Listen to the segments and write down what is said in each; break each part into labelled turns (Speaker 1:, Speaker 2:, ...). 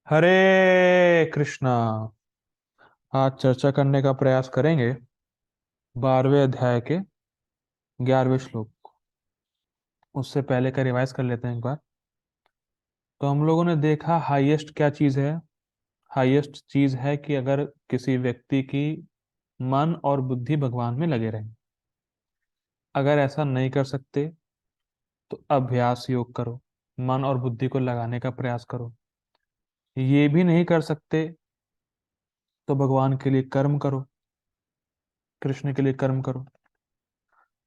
Speaker 1: हरे कृष्णा। आज चर्चा करने का प्रयास करेंगे 12वें अध्याय के 11वें श्लोक। उससे पहले का रिवाइज कर लेते हैं एक बार। तो हम लोगों ने देखा हाईएस्ट क्या चीज है। हाईएस्ट चीज है कि अगर किसी व्यक्ति की मन और बुद्धि भगवान में लगे रहे। अगर ऐसा नहीं कर सकते तो अभ्यास योग करो, मन और बुद्धि को लगाने का प्रयास करो। ये भी नहीं कर सकते तो भगवान के लिए कर्म करो, कृष्ण के लिए कर्म करो।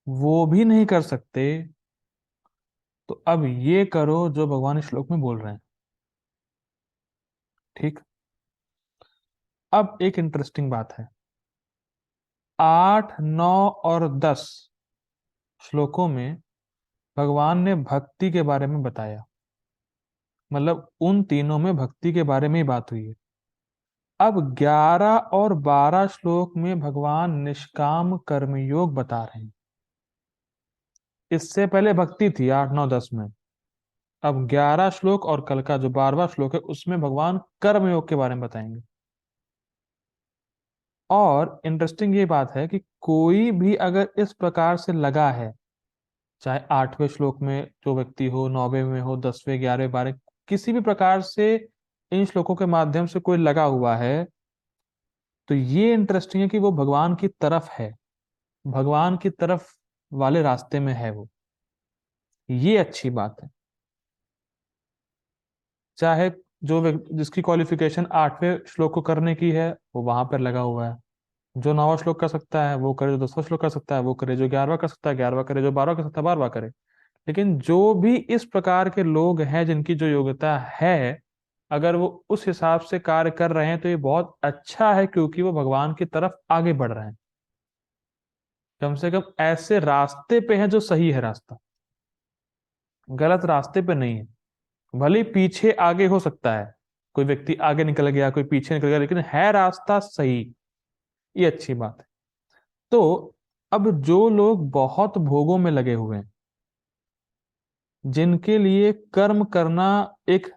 Speaker 1: वो भी नहीं कर सकते तो अब ये करो जो भगवान इस श्लोक में बोल रहे हैं। ठीक। अब एक इंटरेस्टिंग बात है। 8, 9 और 10 श्लोकों में भगवान ने भक्ति के बारे में बताया। मतलब उन तीनों में भक्ति के बारे में ही बात हुई है। अब 11 और 12 श्लोक में भगवान निष्काम कर्मयोग बता रहे हैं। इससे पहले भक्ति थी 8, 9, 10 में। अब 11 श्लोक और कल का जो 12वां श्लोक है उसमें भगवान कर्मयोग के बारे में बताएंगे। और इंटरेस्टिंग ये बात है कि कोई भी अगर इस प्रकार से लगा है, चाहे 8वें श्लोक में जो व्यक्ति हो, 9वें में हो, 10वें, 11वें, 12, किसी भी प्रकार से इन श्लोकों के माध्यम से कोई लगा हुआ है, तो ये इंटरेस्टिंग है कि वो भगवान की तरफ है, भगवान की तरफ वाले रास्ते में है वो। ये अच्छी बात है। चाहे जिसकी क्वालिफिकेशन 8वें श्लोक को करने की है वो वहां पर लगा हुआ है। जो 9वां श्लोक कर सकता है वो करे, जो 10वां श्लोक कर सकता है वो करे, जो 11वां कर सकता है 11वां करे, जो 12वां कर सकता है 12वां करे। लेकिन जो भी इस प्रकार के लोग हैं जिनकी जो योग्यता है, अगर वो उस हिसाब से कार्य कर रहे हैं तो ये बहुत अच्छा है, क्योंकि वो भगवान की तरफ आगे बढ़ रहे हैं। कम से कम ऐसे रास्ते पे हैं जो सही है रास्ता, गलत रास्ते पे नहीं है। भले ही पीछे आगे हो सकता है, कोई व्यक्ति आगे निकल गया, कोई पीछे निकल गया, लेकिन है रास्ता सही। ये अच्छी बात है। तो अब जो लोग बहुत भोगों में लगे हुए हैं, जिनके लिए कर्म करना एक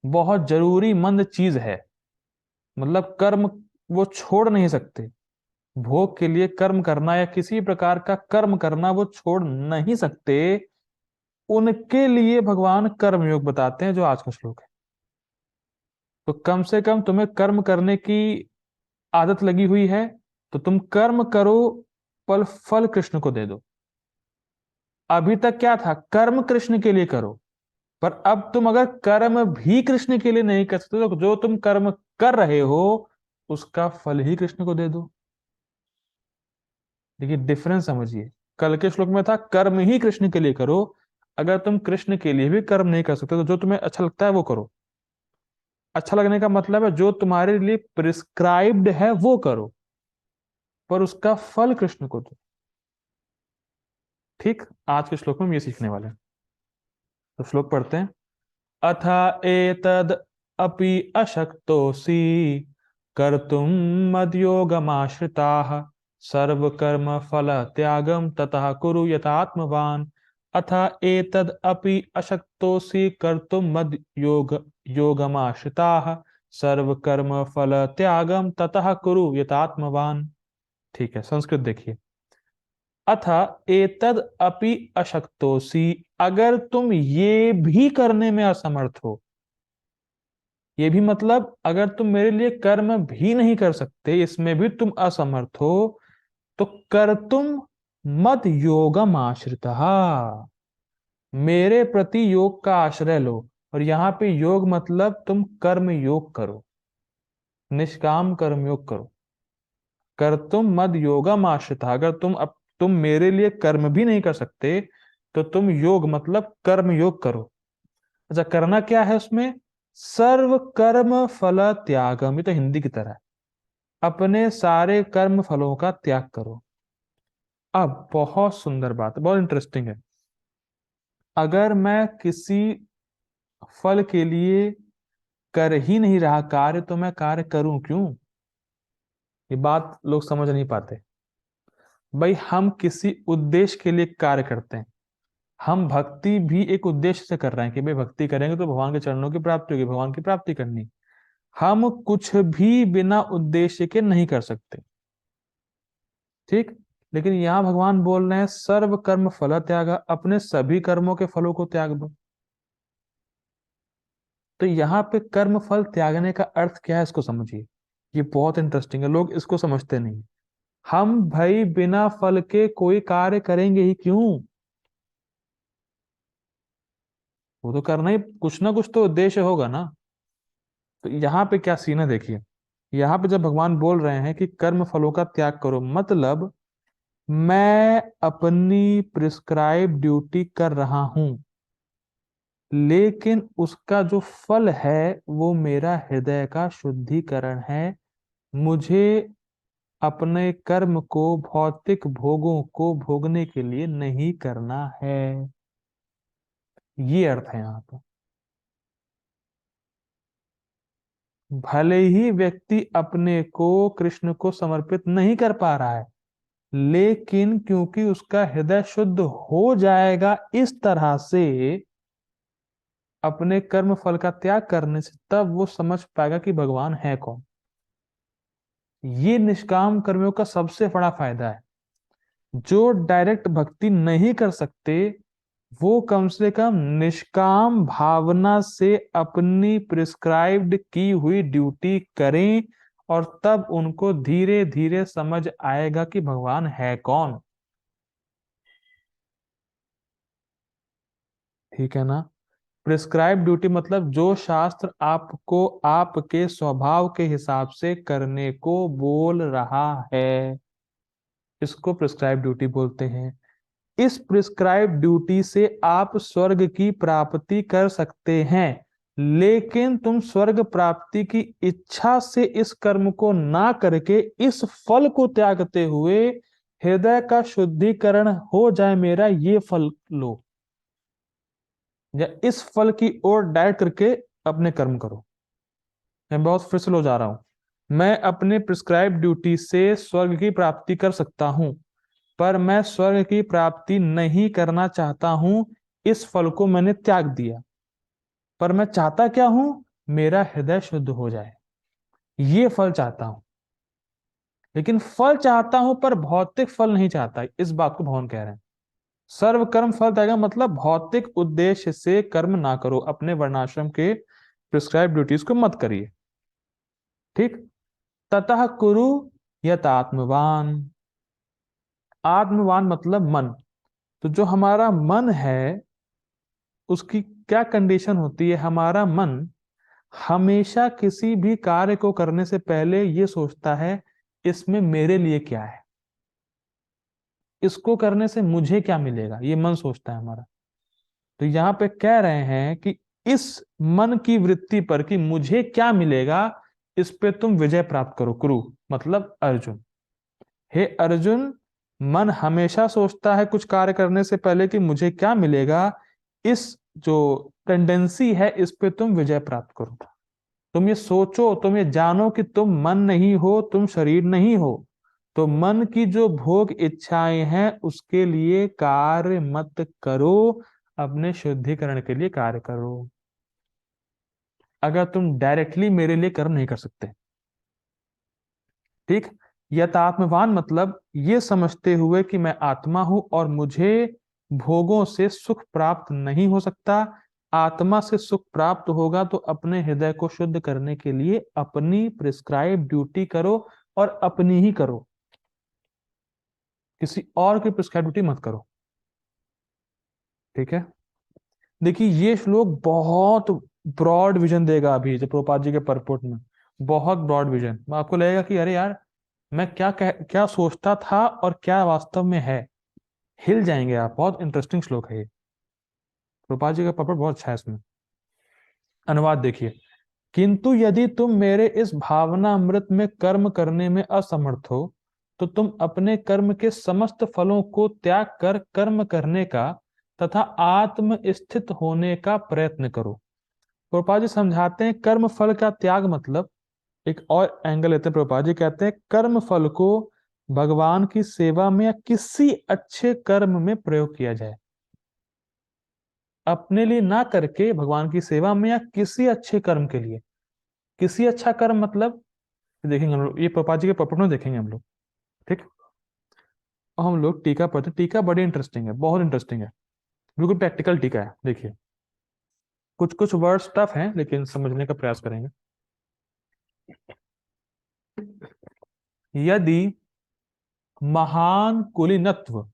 Speaker 1: बहुत जरूरी मंद चीज है, मतलब कर्म वो छोड़ नहीं सकते, भोग के लिए कर्म करना या किसी प्रकार का कर्म करना वो छोड़ नहीं सकते, उनके लिए भगवान कर्म योग बताते हैं जो आज का श्लोक है। तो कम से कम तुम्हें कर्म करने की आदत लगी हुई है तो तुम कर्म करो, पर फल कृष्ण को दे दो। अभी तक क्या था, कर्म कृष्ण के लिए करो, पर अब तुम अगर कर्म भी कृष्ण के लिए नहीं कर सकते तो जो तुम कर्म कर रहे हो उसका फल ही कृष्ण को दे दो। देखिए डिफरेंस समझिए। कल के श्लोक में था कर्म ही कृष्ण के लिए करो। अगर तुम कृष्ण के लिए भी कर्म नहीं कर सकते तो जो तुम्हें अच्छा लगता है वो करो। अच्छा लगने का मतलब है जो तुम्हारे लिए प्रिस्क्राइब्ड है वो करो, पर उसका फल कृष्ण को दो। ठीक। आज के श्लोक में हम ये सीखने वाले हैं। तो श्लोक पढ़ते हैं। अथ एतद अपि अशक्तोसि कर्तुम मद्योगमाश्रिताः सर्वकर्म फल त्यागम ततः कुरु यथात्मवान। अथ एतद अपि अशक्तोसि कर्तुम मद योगमाश्रिताः सर्वकर्म फल त्यागम ततः कुरु यथात्मवान। ठीक है, संस्कृत देखिए। अथ एतद अपि अशक्तोसि, अगर तुम ये भी करने में असमर्थ हो, ये भी मतलब अगर तुम मेरे लिए कर्म भी नहीं कर सकते, इसमें भी तुम असमर्थ हो, तो कर तुम मत योगम आश्रितः, मेरे प्रति योग का आश्रय लो। और यहां पे योग मतलब तुम कर्म योग करो, निष्काम कर्म योग करो। कर तुम मद योगम आश्रितः, अगर तुम मेरे लिए कर्म भी नहीं कर सकते तो तुम योग मतलब कर्म योग करो। अच्छा, करना क्या है उसमें? सर्व कर्म फल त्यागम, ये तो हिंदी की तरह है। अपने सारे कर्म फलों का त्याग करो। अब बहुत सुंदर बात है, बहुत इंटरेस्टिंग है। अगर मैं किसी फल के लिए कर ही नहीं रहा कार्य तो मैं कार्य करूं क्यों? ये बात लोग समझ नहीं पाते। भाई हम किसी उद्देश्य के लिए कार्य करते हैं। हम भक्ति भी एक उद्देश्य से कर रहे हैं कि भाई भक्ति करेंगे तो भगवान के चरणों की प्राप्ति होगी, भगवान की प्राप्ति करनी। हम कुछ भी बिना उद्देश्य के नहीं कर सकते। ठीक। लेकिन यहां भगवान बोल रहे हैं सर्व कर्म फल त्याग, अपने सभी कर्मों के फलों को त्याग दो। तो यहाँ पे कर्म फल त्यागने का अर्थ क्या है, इसको समझिए। ये बहुत इंटरेस्टिंग है, लोग इसको समझते नहीं। हम भाई बिना फल के कोई कार्य करेंगे ही क्यों? वो तो करना ही, कुछ ना कुछ तो उद्देश्य होगा ना। तो यहाँ पे क्या सीन है देखिए। यहाँ पे जब भगवान बोल रहे हैं कि कर्म फलों का त्याग करो, मतलब मैं अपनी प्रिस्क्राइब ड्यूटी कर रहा हूं, लेकिन उसका जो फल है वो मेरा हृदय का शुद्धिकरण है। मुझे अपने कर्म को भौतिक भोगों को भोगने के लिए नहीं करना है। ये अर्थ है यहाँ पर। भले ही व्यक्ति अपने को कृष्ण को समर्पित नहीं कर पा रहा है, लेकिन क्योंकि उसका हृदय शुद्ध हो जाएगा इस तरह से अपने कर्म फल का त्याग करने से, तब वो समझ पाएगा कि भगवान है कौन। ये निष्काम कर्मियों का सबसे बड़ा फायदा है। जो डायरेक्ट भक्ति नहीं कर सकते, वो कम से कम निष्काम भावना से अपनी प्रिस्क्राइब्ड की हुई ड्यूटी करें, और तब उनको धीरे धीरे समझ आएगा कि भगवान है कौन। ठीक है ना? प्रिस्क्राइब ड्यूटी मतलब जो शास्त्र आपको आपके स्वभाव के हिसाब से करने को बोल रहा है, इसको प्रिस्क्राइब ड्यूटी बोलते हैं। इस प्रिस्क्राइब ड्यूटी से आप स्वर्ग की प्राप्ति कर सकते हैं, लेकिन तुम स्वर्ग प्राप्ति की इच्छा से इस कर्म को ना करके इस फल को त्यागते हुए हृदय का शुद्धिकरण हो जाए मेरा, ये फल लो, या इस फल की ओर डायरेक्ट करके अपने कर्म करो। मैं बहुत फिर से लो जा रहा हूं। मैं अपने प्रिस्क्राइब ड्यूटी से स्वर्ग की प्राप्ति कर सकता हूं, पर मैं स्वर्ग की प्राप्ति नहीं करना चाहता हूं। इस फल को मैंने त्याग दिया, पर मैं चाहता क्या हूं? मेरा हृदय शुद्ध हो जाए, ये फल चाहता हूं। लेकिन फल चाहता हूं पर भौतिक फल नहीं चाहता, इस बात को भगवान कह रहे हैं। सर्व कर्म फल त्याग मतलब भौतिक उद्देश्य से कर्म ना करो, अपने वर्णाश्रम के प्रिस्क्राइब ड्यूटीज को मत करिए। ठीक। ततः कुरु यत आत्मवान। आत्मवान मतलब मन। तो जो हमारा मन है, उसकी क्या कंडीशन होती है? हमारा मन हमेशा किसी भी कार्य को करने से पहले ये सोचता है, इसमें मेरे लिए क्या है, इसको करने से मुझे क्या मिलेगा, ये मन सोचता है हमारा। तो यहाँ पे कह रहे हैं कि इस मन की वृत्ति पर कि मुझे क्या मिलेगा, इस पे तुम विजय प्राप्त करो। कुरु मतलब अर्जुन। हे अर्जुन, मन हमेशा सोचता है कुछ कार्य करने से पहले कि मुझे क्या मिलेगा। इस जो टेंडेंसी है, इस पे तुम विजय प्राप्त करो। तुम ये सोचो, तुम ये जानो कि तुम मन नहीं हो, तुम शरीर नहीं हो। तो मन की जो भोग इच्छाएं हैं उसके लिए कार्य मत करो, अपने शुद्धिकरण के लिए कार्य करो। अगर तुम डायरेक्टली मेरे लिए कर्म नहीं कर सकते। ठीक। यथात्मवान मतलब ये समझते हुए कि मैं आत्मा हूं और मुझे भोगों से सुख प्राप्त नहीं हो सकता। आत्मा से सुख प्राप्त होगा तो अपने हृदय को शुद्ध करने के लिए अपनी प्रिस्क्राइब ड्यूटी करो, और अपनी ही करो, किसी और की प्रिस्क्राइब ड्यूटी मत करो। ठीक है। देखिए ये श्लोक बहुत ब्रॉड विजन देगा, अभी जो प्रभुपाद जी के परपोर्ट में, बहुत ब्रॉड विजन। आपको लगेगा कि अरे यार, मैं क्या सोचता था और क्या वास्तव में है। हिल जाएंगे आप, बहुत इंटरेस्टिंग श्लोक है ये। प्रभुपाद जी का पर्पट बहुत अच्छा है इसमें। अनुवाद देखिए। किंतु यदि तुम मेरे इस भावना अमृत में कर्म करने में असमर्थ हो, तो तुम अपने कर्म के समस्त फलों को त्याग कर कर्म करने का तथा आत्म स्थित होने का प्रयत्न करो। प्रभुपाद जी समझाते हैं कर्म फल का त्याग मतलब, एक और एंगल लेते हैं। प्रभुपाद जी कहते हैं कर्म फल को भगवान की सेवा में या किसी अच्छे कर्म में प्रयोग किया जाए। अपने लिए ना करके भगवान की सेवा में या किसी अच्छे कर्म के लिए। किसी अच्छा कर्म मतलब देखेंगे हम लोग, ये पापा जी के पॉपट में देखेंगे हम लोग। ठीक। और हम लोग टीका पढ़ते हैं। टीका बड़ी इंटरेस्टिंग है, बहुत इंटरेस्टिंग है, बिल्कुल प्रैक्टिकल टीका है। देखिए, कुछ कुछ वर्ड्स टफ हैं लेकिन समझने का प्रयास करेंगे। यदि महान कुलीनत्व,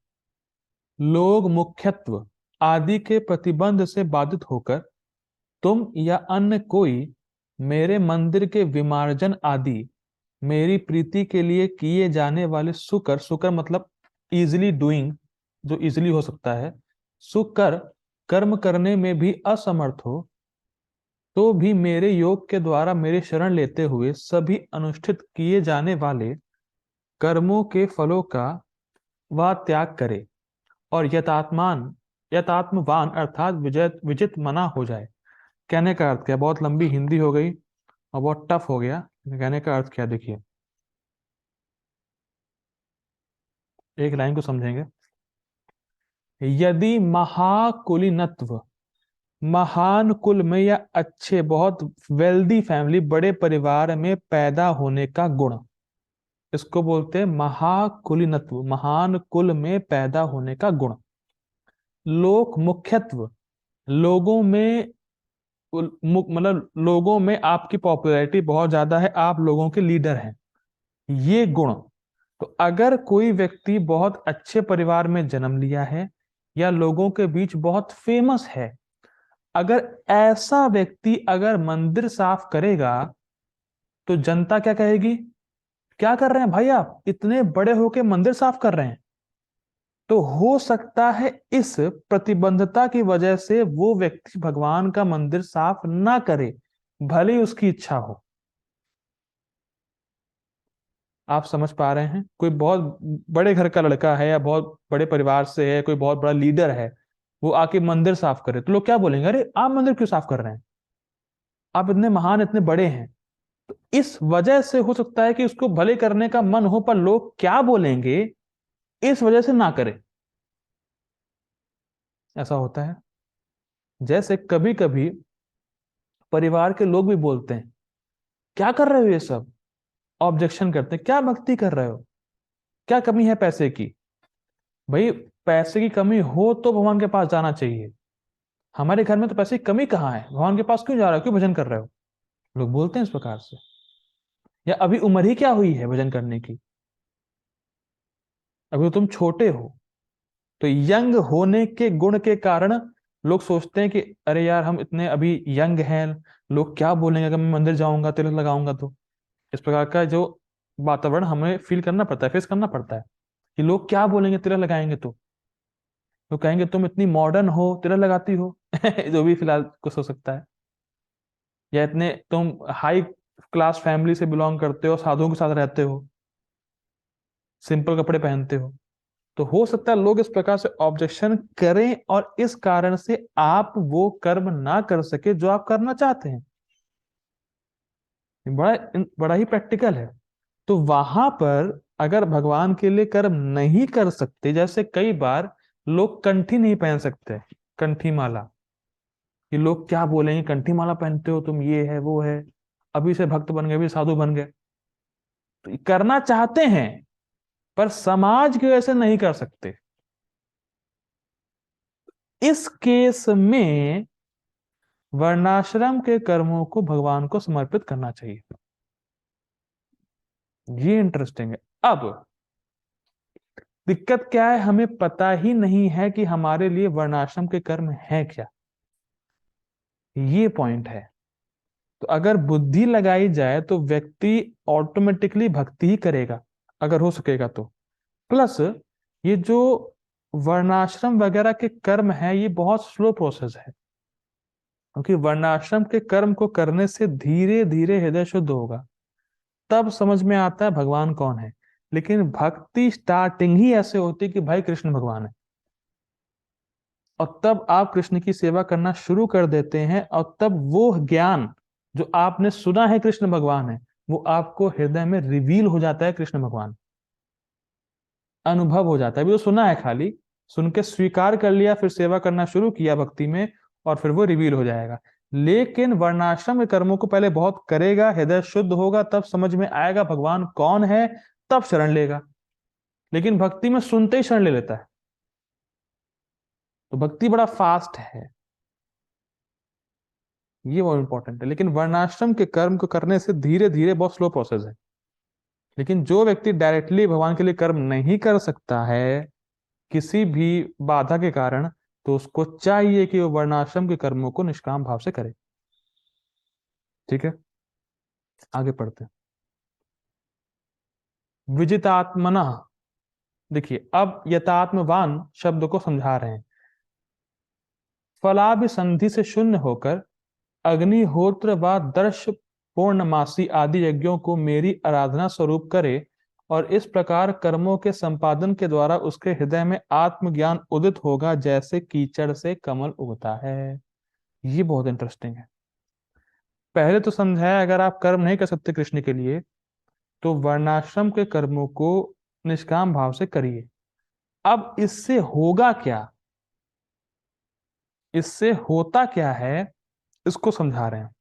Speaker 1: लोग मुख्यत्व आदि के प्रतिबंध से बाधित होकर तुम या अन्य कोई मेरे मंदिर के विमार्जन आदि मेरी प्रीति के लिए किए जाने वाले सुकर, सुकर मतलब इजिली डूइंग, जो इजिली हो सकता है, सुकर कर्म करने में भी असमर्थ हो, तो भी मेरे योग के द्वारा मेरे शरण लेते हुए सभी अनुष्ठित किए जाने वाले कर्मों के फलों का वह त्याग करे और यथात्मवान अर्थात विजित मना हो जाए। कहने का अर्थ क्या? बहुत लंबी हिंदी हो गई और बहुत टफ हो गया। कहने का अर्थ क्या, देखिए, एक लाइन को समझेंगे। यदि महाकुलीनत्व, महान कुल में या अच्छे बहुत वेल्दी फैमिली, बड़े परिवार में पैदा होने का गुण, इसको बोलते हैं महाकुलीनत्व, महान कुल में पैदा होने का गुण। लोक मुख्यत्व, लोगों में मतलब लोगों में आपकी पॉपुलैरिटी बहुत ज्यादा है, आप लोगों के लीडर हैं, ये गुण। तो अगर कोई व्यक्ति बहुत अच्छे परिवार में जन्म लिया है या लोगों के बीच बहुत फेमस है, अगर ऐसा व्यक्ति अगर मंदिर साफ करेगा तो जनता क्या कहेगी? क्या कर रहे हैं भाई, आप इतने बड़े होके मंदिर साफ कर रहे हैं? तो हो सकता है इस प्रतिबंधता की वजह से वो व्यक्ति भगवान का मंदिर साफ ना करे, भले ही उसकी इच्छा हो। आप समझ पा रहे हैं? कोई बहुत बड़े घर का लड़का है या बहुत बड़े परिवार से है, कोई बहुत बड़ा लीडर है, वो आके मंदिर साफ करे तो लोग क्या बोलेंगे? अरे आप मंदिर क्यों साफ कर रहे हैं, आप इतने महान इतने बड़े हैं। तो इस वजह से हो सकता है कि उसको भले करने का मन हो, पर लोग क्या बोलेंगे इस वजह से ना करे। ऐसा होता है। जैसे कभी कभी परिवार के लोग भी बोलते हैं, क्या कर रहे हो ये सब, ऑब्जेक्शन करते हैं, क्या भक्ति कर रहे हो, क्या कमी है पैसे की? भाई, पैसे की कमी हो तो भगवान के पास जाना चाहिए। हमारे घर में तो पैसे की कमी कहाँ है, भगवान के पास क्यों जा रहे हो, क्यों भजन कर रहे हो? लोग बोलते हैं इस प्रकार से। या अभी उम्र ही क्या हुई है भजन करने की, अभी तो तुम छोटे हो। तो यंग होने के गुण के कारण लोग सोचते हैं कि अरे यार हम इतने अभी यंग हैं, लोग क्या बोलेंगे अगर मैं मंदिर जाऊंगा तिलक लगाऊंगा तो। इस प्रकार का जो वातावरण हमें फील करना पड़ता है, फेस करना पड़ता है कि लोग क्या बोलेंगे तिलक लगाएंगे तो कहेंगे तुम इतनी मॉडर्न हो तिलक लगाती हो जो भी फिलहाल कुछ हो सकता है। या इतने तुम हाई क्लास फैमिली से बिलोंग करते हो, साधुओं के साथ रहते हो, सिंपल कपड़े पहनते हो। तो हो सकता है लोग इस प्रकार से ऑब्जेक्शन करें और इस कारण से आप वो कर्म ना कर सके जो आप करना चाहते हैं। बड़ा ही प्रैक्टिकल है। तो वहां पर अगर भगवान के लिए कर्म नहीं कर सकते, जैसे कई बार लोग कंठी नहीं पहन सकते, कंठी माला, कि लोग क्या बोलेंगे कंठी माला पहनते हो तुम, ये है वो है, अभी से भक्त बन गए, अभी साधु बन गए। तो करना चाहते हैं पर समाज की वजह से नहीं कर सकते। इस केस में वर्णाश्रम के कर्मों को भगवान को समर्पित करना चाहिए। ये इंटरेस्टिंग है। अब दिक्कत क्या है, हमें पता ही नहीं है कि हमारे लिए वर्णाश्रम के कर्म है क्या, ये पॉइंट है। तो अगर बुद्धि लगाई जाए तो व्यक्ति ऑटोमेटिकली भक्ति ही करेगा अगर हो सकेगा तो। प्लस ये जो वर्णाश्रम वगैरह के कर्म है ये बहुत स्लो प्रोसेस है, क्योंकि वर्णाश्रम के कर्म को करने से धीरे धीरे हृदय शुद्ध होगा, तब समझ में आता है भगवान कौन है। लेकिन भक्ति स्टार्टिंग ही ऐसे होती है कि भाई कृष्ण भगवान है, और तब आप कृष्ण की सेवा करना शुरू कर देते हैं, और तब वो ज्ञान जो आपने सुना है कृष्ण भगवान है, वो आपको हृदय में रिवील हो जाता है। कृष्ण भगवान अनुभव हो जाता है। अभी तो सुना है खाली, सुन के स्वीकार कर लिया, फिर सेवा करना शुरू किया भक्ति में, और फिर वो रिवील हो जाएगा। लेकिन वर्णाश्रम के कर्मों को पहले बहुत करेगा, हृदय शुद्ध होगा, तब समझ में आएगा भगवान कौन है, तब शरण लेगा। लेकिन भक्ति में सुनते ही शरण ले लेता है, तो भक्ति बड़ा फास्ट है, ये बहुत इंपॉर्टेंट है। लेकिन वर्णाश्रम के कर्म को करने से धीरे धीरे बहुत स्लो प्रोसेस है। लेकिन जो व्यक्ति डायरेक्टली भगवान के लिए कर्म नहीं कर सकता है किसी भी बाधा के कारण, तो उसको चाहिए कि वो वर्णाश्रम के कर्मों को निष्काम भाव से करे। ठीक है, आगे पढ़ते हैं। विजितात्मना, देखिए अब यथात्मवान शब्द को समझा रहे हैं। फलाभिसंधि से शून्य होकर अग्निहोत्र व दर्श पूर्णमासी आदि यज्ञों को मेरी आराधना स्वरूप करे, और इस प्रकार कर्मों के संपादन के द्वारा उसके हृदय में आत्मज्ञान उदित होगा, जैसे कीचड़ से कमल उगता है। ये बहुत इंटरेस्टिंग है। पहले तो समझाया अगर आप कर्म नहीं कर सकते कृष्ण के लिए, तो वर्णाश्रम के कर्मों को निष्काम भाव से करिए। अब इससे होगा क्या, इससे होता क्या है, इसको समझा रहे हैं।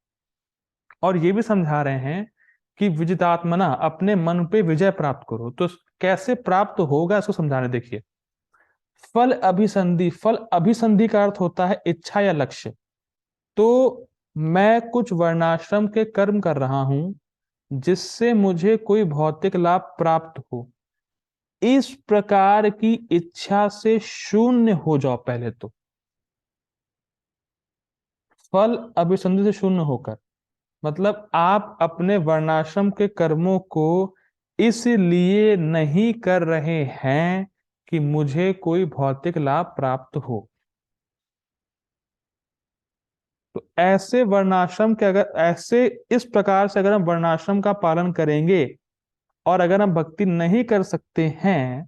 Speaker 1: और ये भी समझा रहे हैं कि विजितात्मना, अपने मन पे विजय प्राप्त करो। तो कैसे प्राप्त होगा इसको समझा रहे हैं। देखिए, फल अभिसंधि, फल अभिसंधि का अर्थ होता है इच्छा या लक्ष्य। तो मैं कुछ वर्णाश्रम के कर्म कर रहा हूं जिससे मुझे कोई भौतिक लाभ प्राप्त हो, इस प्रकार की इच्छा से शून्य हो जाओ पहले तो। फल अभिसंधि से शून्य होकर मतलब आप अपने वर्णाश्रम के कर्मों को इसलिए नहीं कर रहे हैं कि मुझे कोई भौतिक लाभ प्राप्त हो। तो ऐसे वर्णाश्रम के, अगर ऐसे इस प्रकार से अगर हम वर्णाश्रम का पालन करेंगे और अगर हम भक्ति नहीं कर सकते हैं,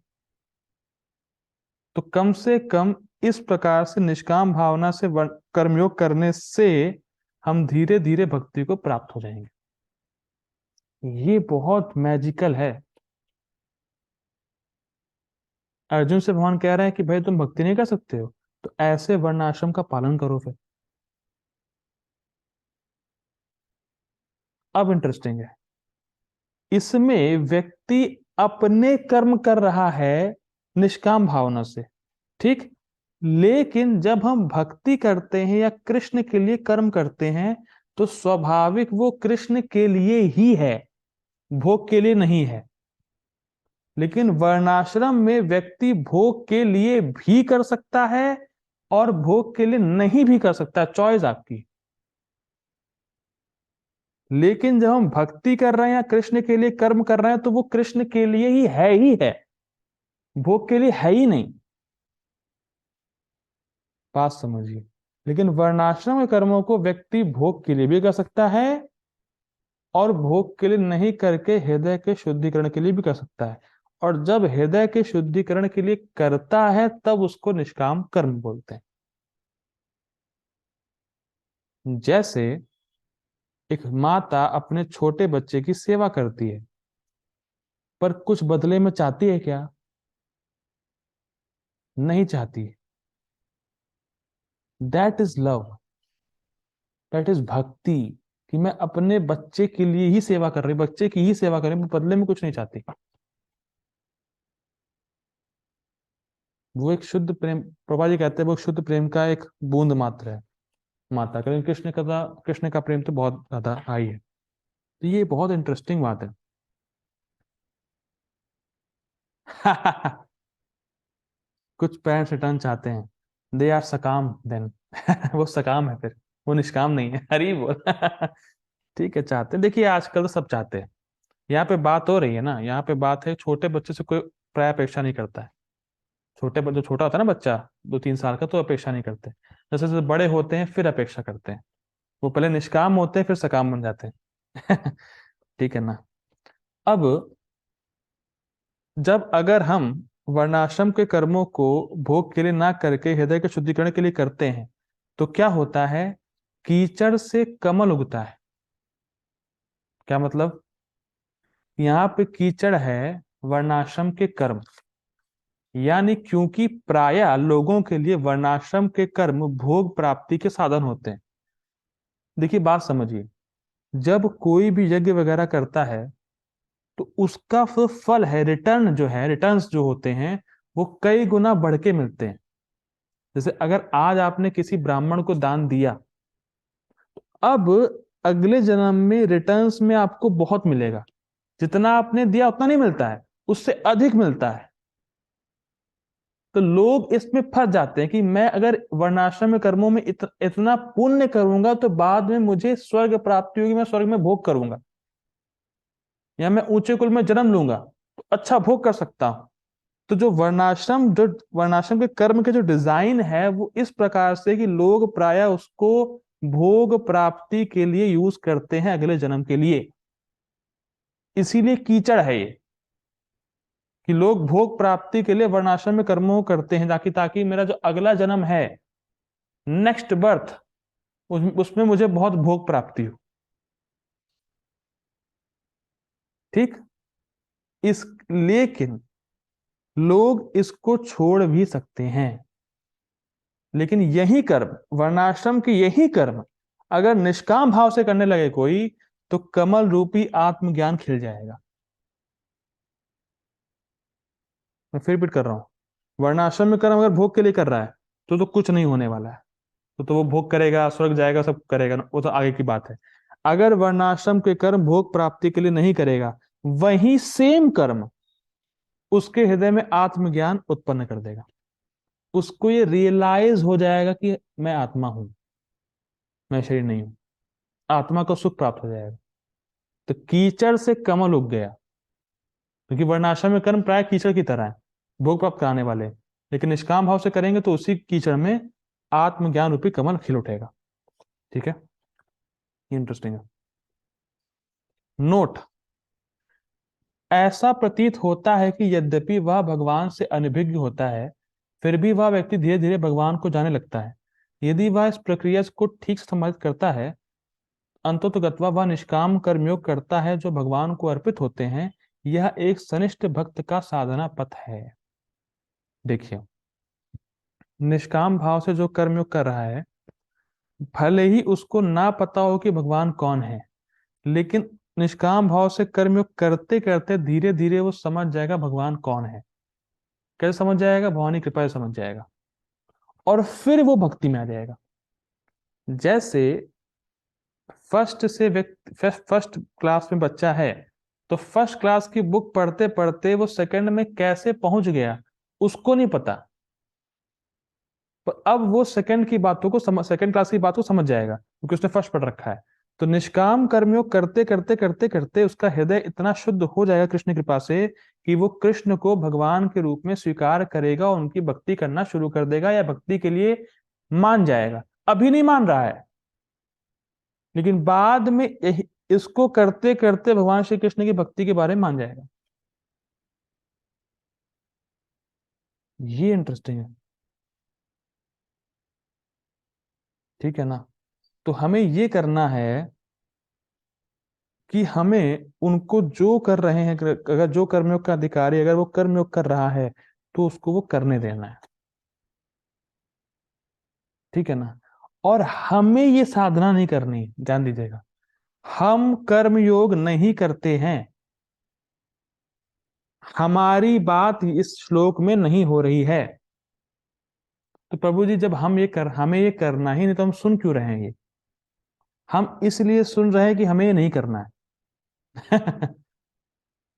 Speaker 1: तो कम से कम इस प्रकार से निष्काम भावना से कर्मयोग करने से हम धीरे धीरे भक्ति को प्राप्त हो जाएंगे। ये बहुत मैजिकल है। अर्जुन से भगवान कह रहे हैं कि भाई तुम भक्ति नहीं कर सकते हो, तो ऐसे वर्ण आश्रम का पालन करो फिर। अब इंटरेस्टिंग है, इसमें व्यक्ति अपने कर्म कर रहा है निष्काम भावना से, ठीक। लेकिन जब हम भक्ति करते हैं या कृष्ण के लिए कर्म करते हैं, तो स्वाभाविक वो कृष्ण के लिए ही है, भोग के लिए नहीं है। लेकिन वर्णाश्रम में व्यक्ति भोग के लिए भी कर सकता है और भोग के लिए नहीं भी कर सकता, चॉइस आपकी। लेकिन जब हम भक्ति कर रहे हैं या कृष्ण के लिए कर्म कर रहे हैं, तो वो कृष्ण के लिए ही है, भोग के लिए है ही नहीं। बात समझिए। लेकिन वर्णाश्रम के कर्मों को व्यक्ति भोग के लिए भी कर सकता है और भोग के लिए नहीं करके हृदय के शुद्धिकरण के लिए भी कर सकता है। और जब हृदय के शुद्धिकरण के लिए करता है, तब उसको निष्काम कर्म बोलते हैं। जैसे एक माता अपने छोटे बच्चे की सेवा करती है, पर कुछ बदले में चाहती है क्या? नहीं चाहती। That is love, that is भक्ति, कि मैं अपने बच्चे के लिए ही सेवा कर रही, बच्चे की ही सेवा कर रही, मैं बदले में कुछ नहीं चाहती। वो एक शुद्ध प्रेम, प्रभा जी कहते हैं, वो शुद्ध प्रेम का एक बूंद मात्र है माता का। लेकिन कृष्ण का प्रेम तो बहुत ज्यादा हाई है। तो ये बहुत इंटरेस्टिंग बात है। कुछ पेरेंट्स रिटर्न चाहते हैं, दे आर सकाम देन। वो सकाम है फिर, वो निष्काम नहीं है। हरी बोल। ठीक है, चाहते हैं। देखिए आजकल तो सब चाहते हैं। यहाँ पे बात हो रही है ना, यहाँ पे बात है छोटे बच्चे से कोई प्राय अपेक्षा नहीं करता है। जो छोटा होता है ना बच्चा, 2-3 साल का, तो अपेक्षा नहीं करते। जैसे जैसे बड़े होते हैं फिर अपेक्षा करते हैं। वो पहले निष्काम होते हैं फिर सकाम बन जाते हैं। ठीक है ना। अब जब अगर हम वर्णाश्रम के कर्मों को भोग के लिए ना करके हृदय के शुद्धिकरण के लिए करते हैं, तो क्या होता है? कीचड़ से कमल उगता है। क्या मतलब? यहाँ पे कीचड़ है वर्णाश्रम के कर्म, यानी क्योंकि प्रायः लोगों के लिए वर्णाश्रम के कर्म भोग प्राप्ति के साधन होते हैं। देखिए बात समझिए, जब कोई भी यज्ञ वगैरह करता है तो उसका फल है, रिटर्न जो है, रिटर्न्स जो होते हैं वो कई गुना बढ़ के मिलते हैं। जैसे अगर आज आपने किसी ब्राह्मण को दान दिया, अब अगले जन्म में रिटर्न्स में आपको बहुत मिलेगा। जितना आपने दिया उतना नहीं मिलता है, उससे अधिक मिलता है। तो लोग इसमें फंस जाते हैं कि मैं अगर वर्णाश्रम कर्मों में इतना पुण्य करूंगा तो बाद में मुझे स्वर्ग प्राप्ति होगी, मैं स्वर्ग में भोग करूंगा, या मैं ऊंचे कुल में जन्म लूंगा तो अच्छा भोग कर सकता हूं। तो जो वर्णाश्रम के कर्म के जो डिजाइन है वो इस प्रकार से कि लोग प्रायः उसको भोग प्राप्ति के लिए यूज करते हैं अगले जन्म के लिए। इसीलिए कीचड़ है ये, कि लोग भोग प्राप्ति के लिए वर्णाश्रम में कर्मों को करते हैं, ताकि ताकि मेरा जो अगला जन्म है, नेक्स्ट बर्थ, उसमें मुझे बहुत भोग प्राप्ति हो। ठीक। इस लेकिन लोग इसको छोड़ भी सकते हैं, लेकिन यही कर्म, वर्णाश्रम के यही कर्म अगर निष्काम भाव से करने लगे कोई, तो कमल रूपी आत्मज्ञान खिल जाएगा। मैं फिर रिपीट कर रहा हूं, वर्णाश्रम में कर्म अगर भोग के लिए कर रहा है तो कुछ नहीं होने वाला है। तो वो भोग करेगा, स्वर्ग जाएगा, सब करेगा ना, वो तो आगे की बात है। अगर वर्णाश्रम के कर्म भोग प्राप्ति के लिए नहीं करेगा, वही सेम कर्म उसके हृदय में आत्मज्ञान उत्पन्न कर देगा। उसको ये रियलाइज हो जाएगा कि मैं आत्मा हूं, मैं शरीर नहीं हूं। आत्मा को सुख प्राप्त हो जाएगा। तो कीचड़ से कमल उग गया, क्योंकि वर्णाश्रम में कर्म प्राय कीचड़ की तरह है, भोग प्राप्त कराने वाले। लेकिन निष्काम भाव से करेंगे तो उसी कीचड़ में आत्मज्ञान रूपी कमल खिल उठेगा। ठीक है, इंटरेस्टिंग है। नोट, ऐसा प्रतीत होता है कि यद्यपि वह भगवान से अनभिज्ञ होता है, फिर भी वह व्यक्ति धीरे धीरे भगवान को जाने लगता है। यदि वह इस प्रक्रिया को ठीक से समाहित करता है, अंततोगत्वा वह निष्काम कर्मयोग करता है जो भगवान को अर्पित होते हैं। यह एक सनिष्ठ भक्त का साधना पथ है। देखिए, निष्काम भाव से जो कर्मयोग कर रहा है, भले ही उसको ना पता हो कि भगवान कौन है, लेकिन निष्काम भाव से कर्मयोग करते करते धीरे धीरे वो समझ जाएगा भगवान कौन है। कैसे समझ जाएगा? भगवान की कृपा से समझ जाएगा, और फिर वो भक्ति में आ जाएगा। जैसे फर्स्ट क्लास में बच्चा है, तो फर्स्ट क्लास की बुक पढ़ते पढ़ते वो सेकंड में कैसे पहुंच गया उसको नहीं पता, पर अब वो सेकंड क्लास की बात को समझ जाएगा, क्योंकि उसने फर्स्ट पढ़ रखा है। तो निष्काम कर्मयोग करते करते करते करते उसका हृदय इतना शुद्ध हो जाएगा कृष्ण की कृपा से, कि वो कृष्ण को भगवान के रूप में स्वीकार करेगा और उनकी भक्ति करना शुरू कर देगा, या भक्ति के लिए मान जाएगा। अभी नहीं मान रहा है, लेकिन बाद में इसको करते करते भगवान श्री कृष्ण की भक्ति के बारे में मान जाएगा। ये इंटरेस्टिंग है। ठीक है ना? तो हमें ये करना है कि हमें उनको जो कर रहे हैं, अगर जो कर्मयोग का अधिकारी अगर वो कर्मयोग कर रहा है तो उसको वो करने देना है। ठीक है ना? और हमें ये साधना नहीं करनी, ध्यान दीजिएगा, हम कर्मयोग नहीं करते हैं। हमारी बात इस श्लोक में नहीं हो रही है। तो प्रभु जी, जब हमें ये करना ही नहीं तो हम सुन क्यों रहे हैं? ये हम इसलिए सुन रहे हैं कि हमें ये नहीं करना है।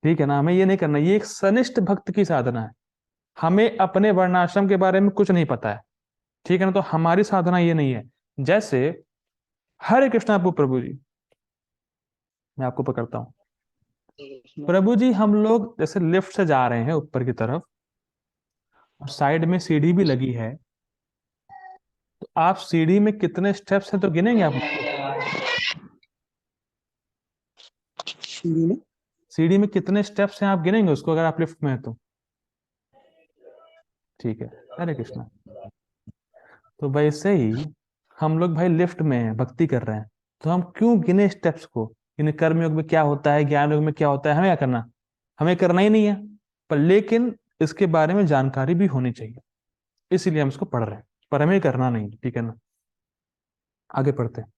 Speaker 1: ठीक है ना? हमें ये नहीं करना, ये एक सनिष्ठ भक्त की साधना है। हमें अपने वर्णाश्रम के बारे में कुछ नहीं पता है। ठीक है ना? तो हमारी साधना ये नहीं है। जैसे, हरे कृष्णा आपको प्रभु जी, मैं आपको पकड़ता हूँ। प्रभु जी, हम लोग जैसे लिफ्ट से जा रहे हैं ऊपर की तरफ, और साइड में सीढ़ी भी लगी है, तो आप सीढ़ी में कितने स्टेप्स हैं तो गिनेंगे आप? सीढ़ी में कितने स्टेप्स हैं आप गिनेंगे उसको, अगर आप लिफ्ट में है तो? ठीक है, हरे कृष्णा। तो वैसे ही हम लोग भाई लिफ्ट में हैं, भक्ति कर रहे हैं, तो हम क्यों गिने स्टेप्स को? इन कर्मयोग में क्या होता है, ज्ञान योग में क्या होता है, हमें क्या करना? हमें करना ही नहीं है। पर लेकिन इसके बारे में जानकारी भी होनी चाहिए, इसीलिए हम इसको पढ़ रहे हैं, पर हमें करना नहीं। ठीक है ना? आगे पढ़ते हैं।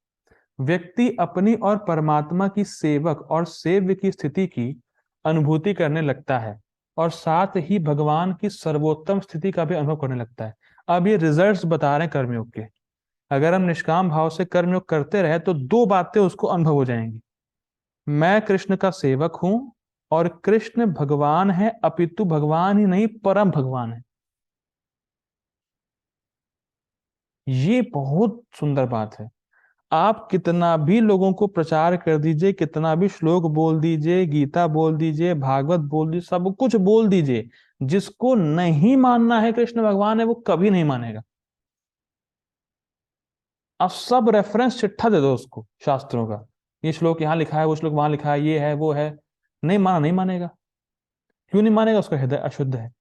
Speaker 1: व्यक्ति अपनी और परमात्मा की सेवक और सेव्य की स्थिति की अनुभूति करने लगता है और साथ ही भगवान की सर्वोत्तम स्थिति का भी अनुभव करने लगता है। अब ये रिजल्ट्स बता रहे हैं कर्मयोग के। अगर हम निष्काम भाव से कर्मयोग करते रहे तो दो बातें उसको अनुभव हो जाएंगी। मैं कृष्ण का सेवक हूं और कृष्ण भगवान है, अपितु भगवान ही नहीं परम भगवान है। ये बहुत सुंदर बात है। आप कितना भी लोगों को प्रचार कर दीजिए, कितना भी श्लोक बोल दीजिए, गीता बोल दीजिए, भागवत बोल दीजिए, सब कुछ बोल दीजिए, जिसको नहीं मानना है कृष्ण भगवान है वो कभी नहीं मानेगा। आप सब रेफरेंस चिट्ठा दे दो उसको शास्त्रों का, ये श्लोक यहाँ लिखा है, वो श्लोक वहां लिखा है, ये है वो है, नहीं माना नहीं मानेगा। क्यों नहीं मानेगा? उसका हृदय अशुद्ध है,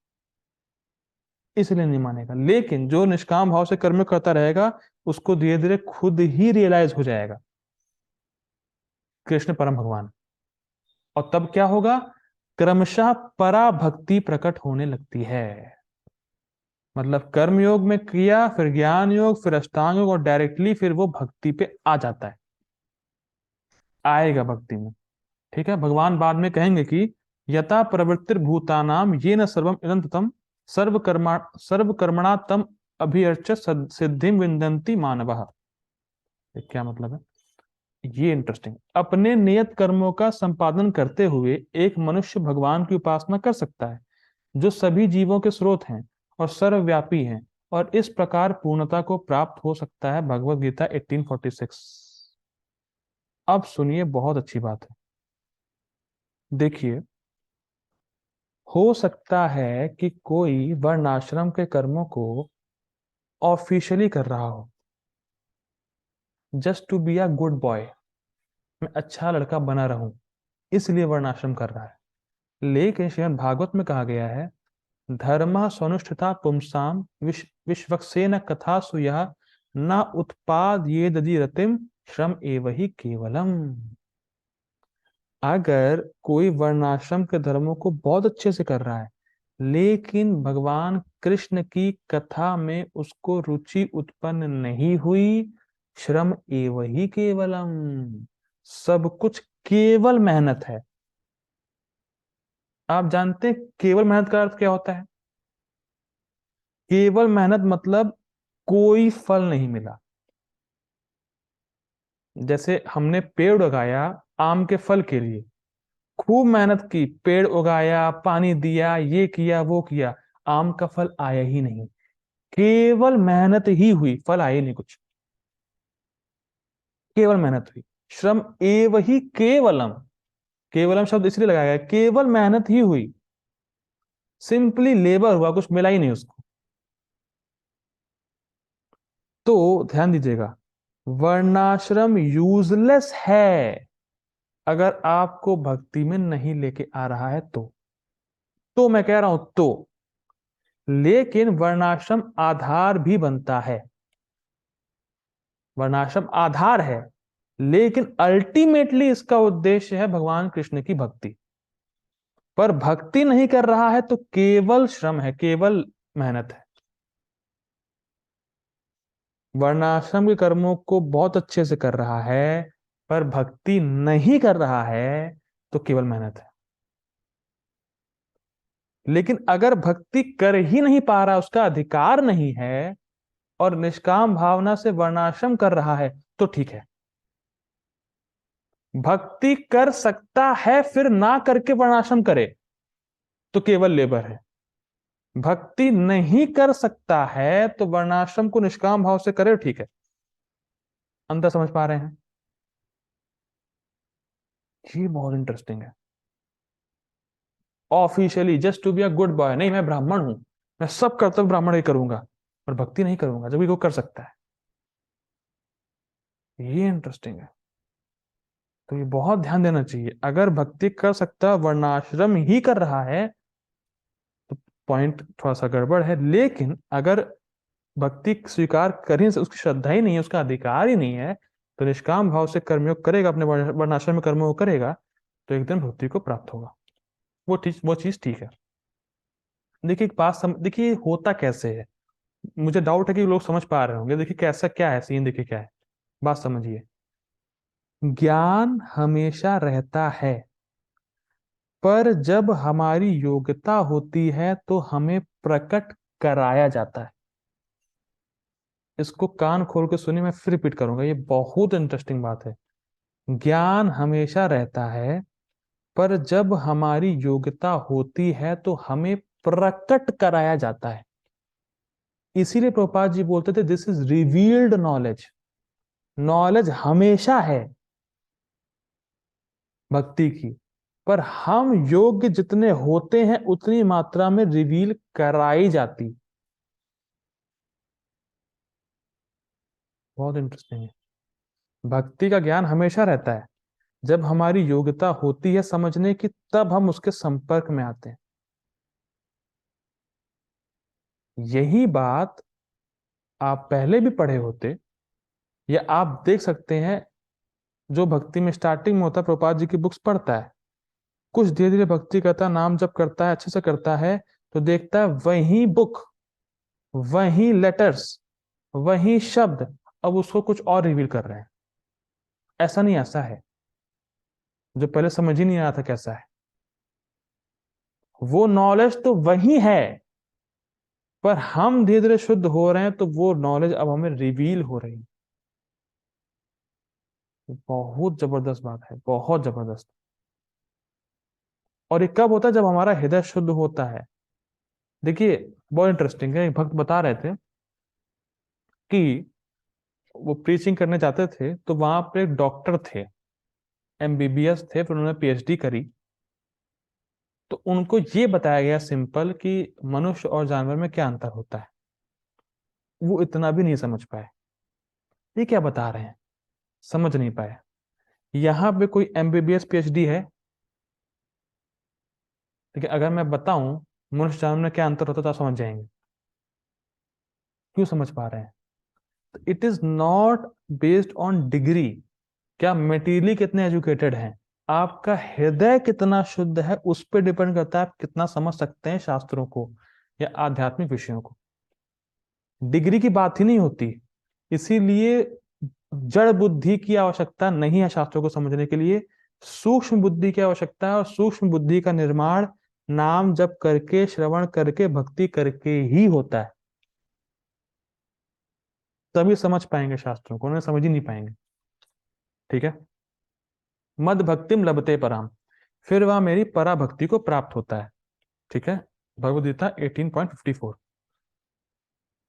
Speaker 1: इसलिए नहीं मानेगा। लेकिन जो निष्काम भाव से कर्म करता रहेगा उसको धीरे धीरे खुद ही रियलाइज हो जाएगा कृष्ण परम भगवान। और तब क्या होगा? क्रमशः पराभक्ति प्रकट होने लगती है। मतलब कर्म योग में क्रिया, फिर ज्ञान योग, फिर अष्टांग योग, और डायरेक्टली फिर वो भक्ति पे आ जाता है, आएगा भक्ति में। ठीक है, भगवान बाद में कहेंगे कि यथा प्रवृत्तिर्भूतानाम येन सर्वम इदं सर्व कर्मणा तम अभियर्च सिद्धिम विन्दन्ति मानवः। ये क्या मतलब है? ये इंटरेस्टिंग। अपने नियत कर्मों का संपादन करते हुए एक मनुष्य भगवान की उपासना कर सकता है जो सभी जीवों के स्रोत हैं और सर्वव्यापी हैं, और इस प्रकार पूर्णता को प्राप्त हो सकता है। भगवत गीता 1846। अब सुनिए, बहुत अच्छी बात है। देखिए, हो सकता है कि कोई वर्णाश्रम के कर्मों को ऑफिशियली कर रहा हो, just to be a good boy, मैं अच्छा लड़का बना रहूं, इसलिए वर्णाश्रम कर रहा है। लेकिन श्रीमद् भागवत में कहा गया है, धर्म स्वनुष्ठिता पुंसाम विश्वक्सेन कथा सुया न उत्पाद ये दधि रतिम श्रम एव ही केवलम। अगर कोई वर्णाश्रम के धर्मों को बहुत अच्छे से कर रहा है लेकिन भगवान कृष्ण की कथा में उसको रुचि उत्पन्न नहीं हुई, श्रम एव ही केवलम, सब कुछ केवल मेहनत है। आप जानते हैं केवल मेहनत का अर्थ क्या होता है? केवल मेहनत मतलब कोई फल नहीं मिला। जैसे हमने पेड़ उगाया आम के फल के लिए, खूब मेहनत की, पेड़ उगाया, पानी दिया, ये किया वो किया, आम का फल आया ही नहीं। केवल मेहनत ही हुई, फल आया ही नहीं कुछ, केवल मेहनत हुई। श्रम एव ही केवलम, केवलम शब्द इसलिए लगाया गया, केवल मेहनत ही हुई, सिंपली लेबर हुआ, कुछ मिला ही नहीं उसको। तो ध्यान दीजिएगा, वर्णाश्रम यूजलेस है अगर आपको भक्ति में नहीं लेके आ रहा है तो मैं कह रहा हूं तो। लेकिन वर्णाश्रम आधार भी बनता है, वर्णाश्रम आधार है, लेकिन अल्टीमेटली इसका उद्देश्य है भगवान कृष्ण की भक्ति। पर भक्ति नहीं कर रहा है तो केवल श्रम है, केवल मेहनत है। वर्णाश्रम के कर्मों को बहुत अच्छे से कर रहा है पर भक्ति नहीं कर रहा है तो केवल मेहनत है। लेकिन अगर भक्ति कर ही नहीं पा रहा, उसका अधिकार नहीं है, और निष्काम भावना से वर्णाश्रम कर रहा है तो ठीक है। भक्ति कर सकता है फिर ना करके वर्णाश्रम करे तो केवल लेबर है। भक्ति नहीं कर सकता है तो वर्णाश्रम को निष्काम भाव से करे, ठीक है। अंतर समझ पा रहे हैं? ये बहुत इंटरेस्टिंग है। Officially just to be a good boy, नहीं मैं ब्राह्मण हूं, मैं सब कर्तव्य ब्राह्मण ही करूंगा और भक्ति नहीं करूंगा, जबकि वो कर सकता है। ये इंटरेस्टिंग है। तो ये बहुत ध्यान देना चाहिए। अगर भक्ति कर सकता, वर्णाश्रम ही कर रहा है तो पॉइंट थोड़ा सा गड़बड़ है। लेकिन अगर भक्ति स्वीकार कर ही, उसकी श्रद्धा ही नहीं है, उसका अधिकार ही नहीं है, तो निष्काम भाव से कर्मयोग करेगा, अपने वर्णाश्रम में कर्मयोग करेगा तो एक दिन भक्ति को प्राप्त होगा। वो चीज ठीक है। देखिए एक बात देखिए होता कैसे है, मुझे डाउट है कि लोग समझ पा रहे होंगे। देखिए कैसा क्या है सीन, देखिए क्या है, बात समझिए। ज्ञान हमेशा रहता है, पर जब हमारी योग्यता होती है तो हमें प्रकट कराया जाता है। इसको कान खोल के सुनिए, मैं फिर रिपीट करूंगा, ये बहुत इंटरेस्टिंग बात है। ज्ञान हमेशा रहता है, पर जब हमारी योग्यता होती है तो हमें प्रकट कराया जाता है। इसीलिए प्रभुपाद जी बोलते थे this is revealed knowledge. Knowledge हमेशा है भक्ति की, पर हम योग्य जितने होते हैं उतनी मात्रा में रिवील कराई जाती। बहुत इंटरेस्टिंग है। भक्ति का ज्ञान हमेशा रहता है, जब हमारी योग्यता होती है समझने की तब हम उसके संपर्क में आते हैं। यही बात आप पहले भी पढ़े होते, या आप देख सकते हैं। जो भक्ति में स्टार्टिंग में होता है, प्रभुपाद जी की बुक्स पढ़ता है, कुछ धीरे धीरे भक्ति करता, नाम जप करता है, अच्छे से करता है, तो देखता है वही बुक, वही लेटर्स, वही शब्द अब उसको कुछ और रिवील कर रहे हैं। ऐसा नहीं, ऐसा है जो पहले समझ ही नहीं आया था कैसा है। वो नॉलेज तो वही है, पर हम धीरे धीरे शुद्ध हो रहे हैं तो वो नॉलेज अब हमें रिवील हो रही है। बहुत जबरदस्त बात है, बहुत जबरदस्त। और ये कब होता है? जब हमारा हृदय शुद्ध होता है। देखिए, बहुत इंटरेस्टिंग है, एक भक्त बता रहे थे कि वो प्रीचिंग करने जाते थे तो वहां पे एक डॉक्टर थे, एमबीबीएस थे, फिर उन्होंने पीएचडी करी। तो उनको ये बताया गया सिंपल कि मनुष्य और जानवर में क्या अंतर होता है। वो इतना भी नहीं समझ पाए, ये क्या बता रहे हैं, समझ नहीं पाए। यहाँ पे कोई एमबीबीएस पीएचडी है, लेकिन अगर मैं बताऊं मनुष्य जानवर में क्या अंतर होता है तो आप समझ जाएंगे। क्यों समझ पा रहे हैं? It is not based on degree, क्या मेटीरियली कितने एजुकेटेड हैं, आपका हृदय कितना शुद्ध है उस पर डिपेंड करता है आप कितना समझ सकते हैं शास्त्रों को या आध्यात्मिक विषयों को। डिग्री की बात ही नहीं होती। इसीलिए जड़ बुद्धि की आवश्यकता नहीं है शास्त्रों को समझने के लिए, सूक्ष्म बुद्धि की आवश्यकता है। और सूक्ष्म बुद्धि का निर्माण नाम जप करके, श्रवण करके, भक्ति करके ही होता है। तभी समझ पाएंगे शास्त्रों को, उन्हें समझ ही नहीं पाएंगे। ठीक है। मद भक्तिम लभते पराम, फिर वह मेरी परा भक्ति को प्राप्त होता है। ठीक है। भगवद गीता 18.54।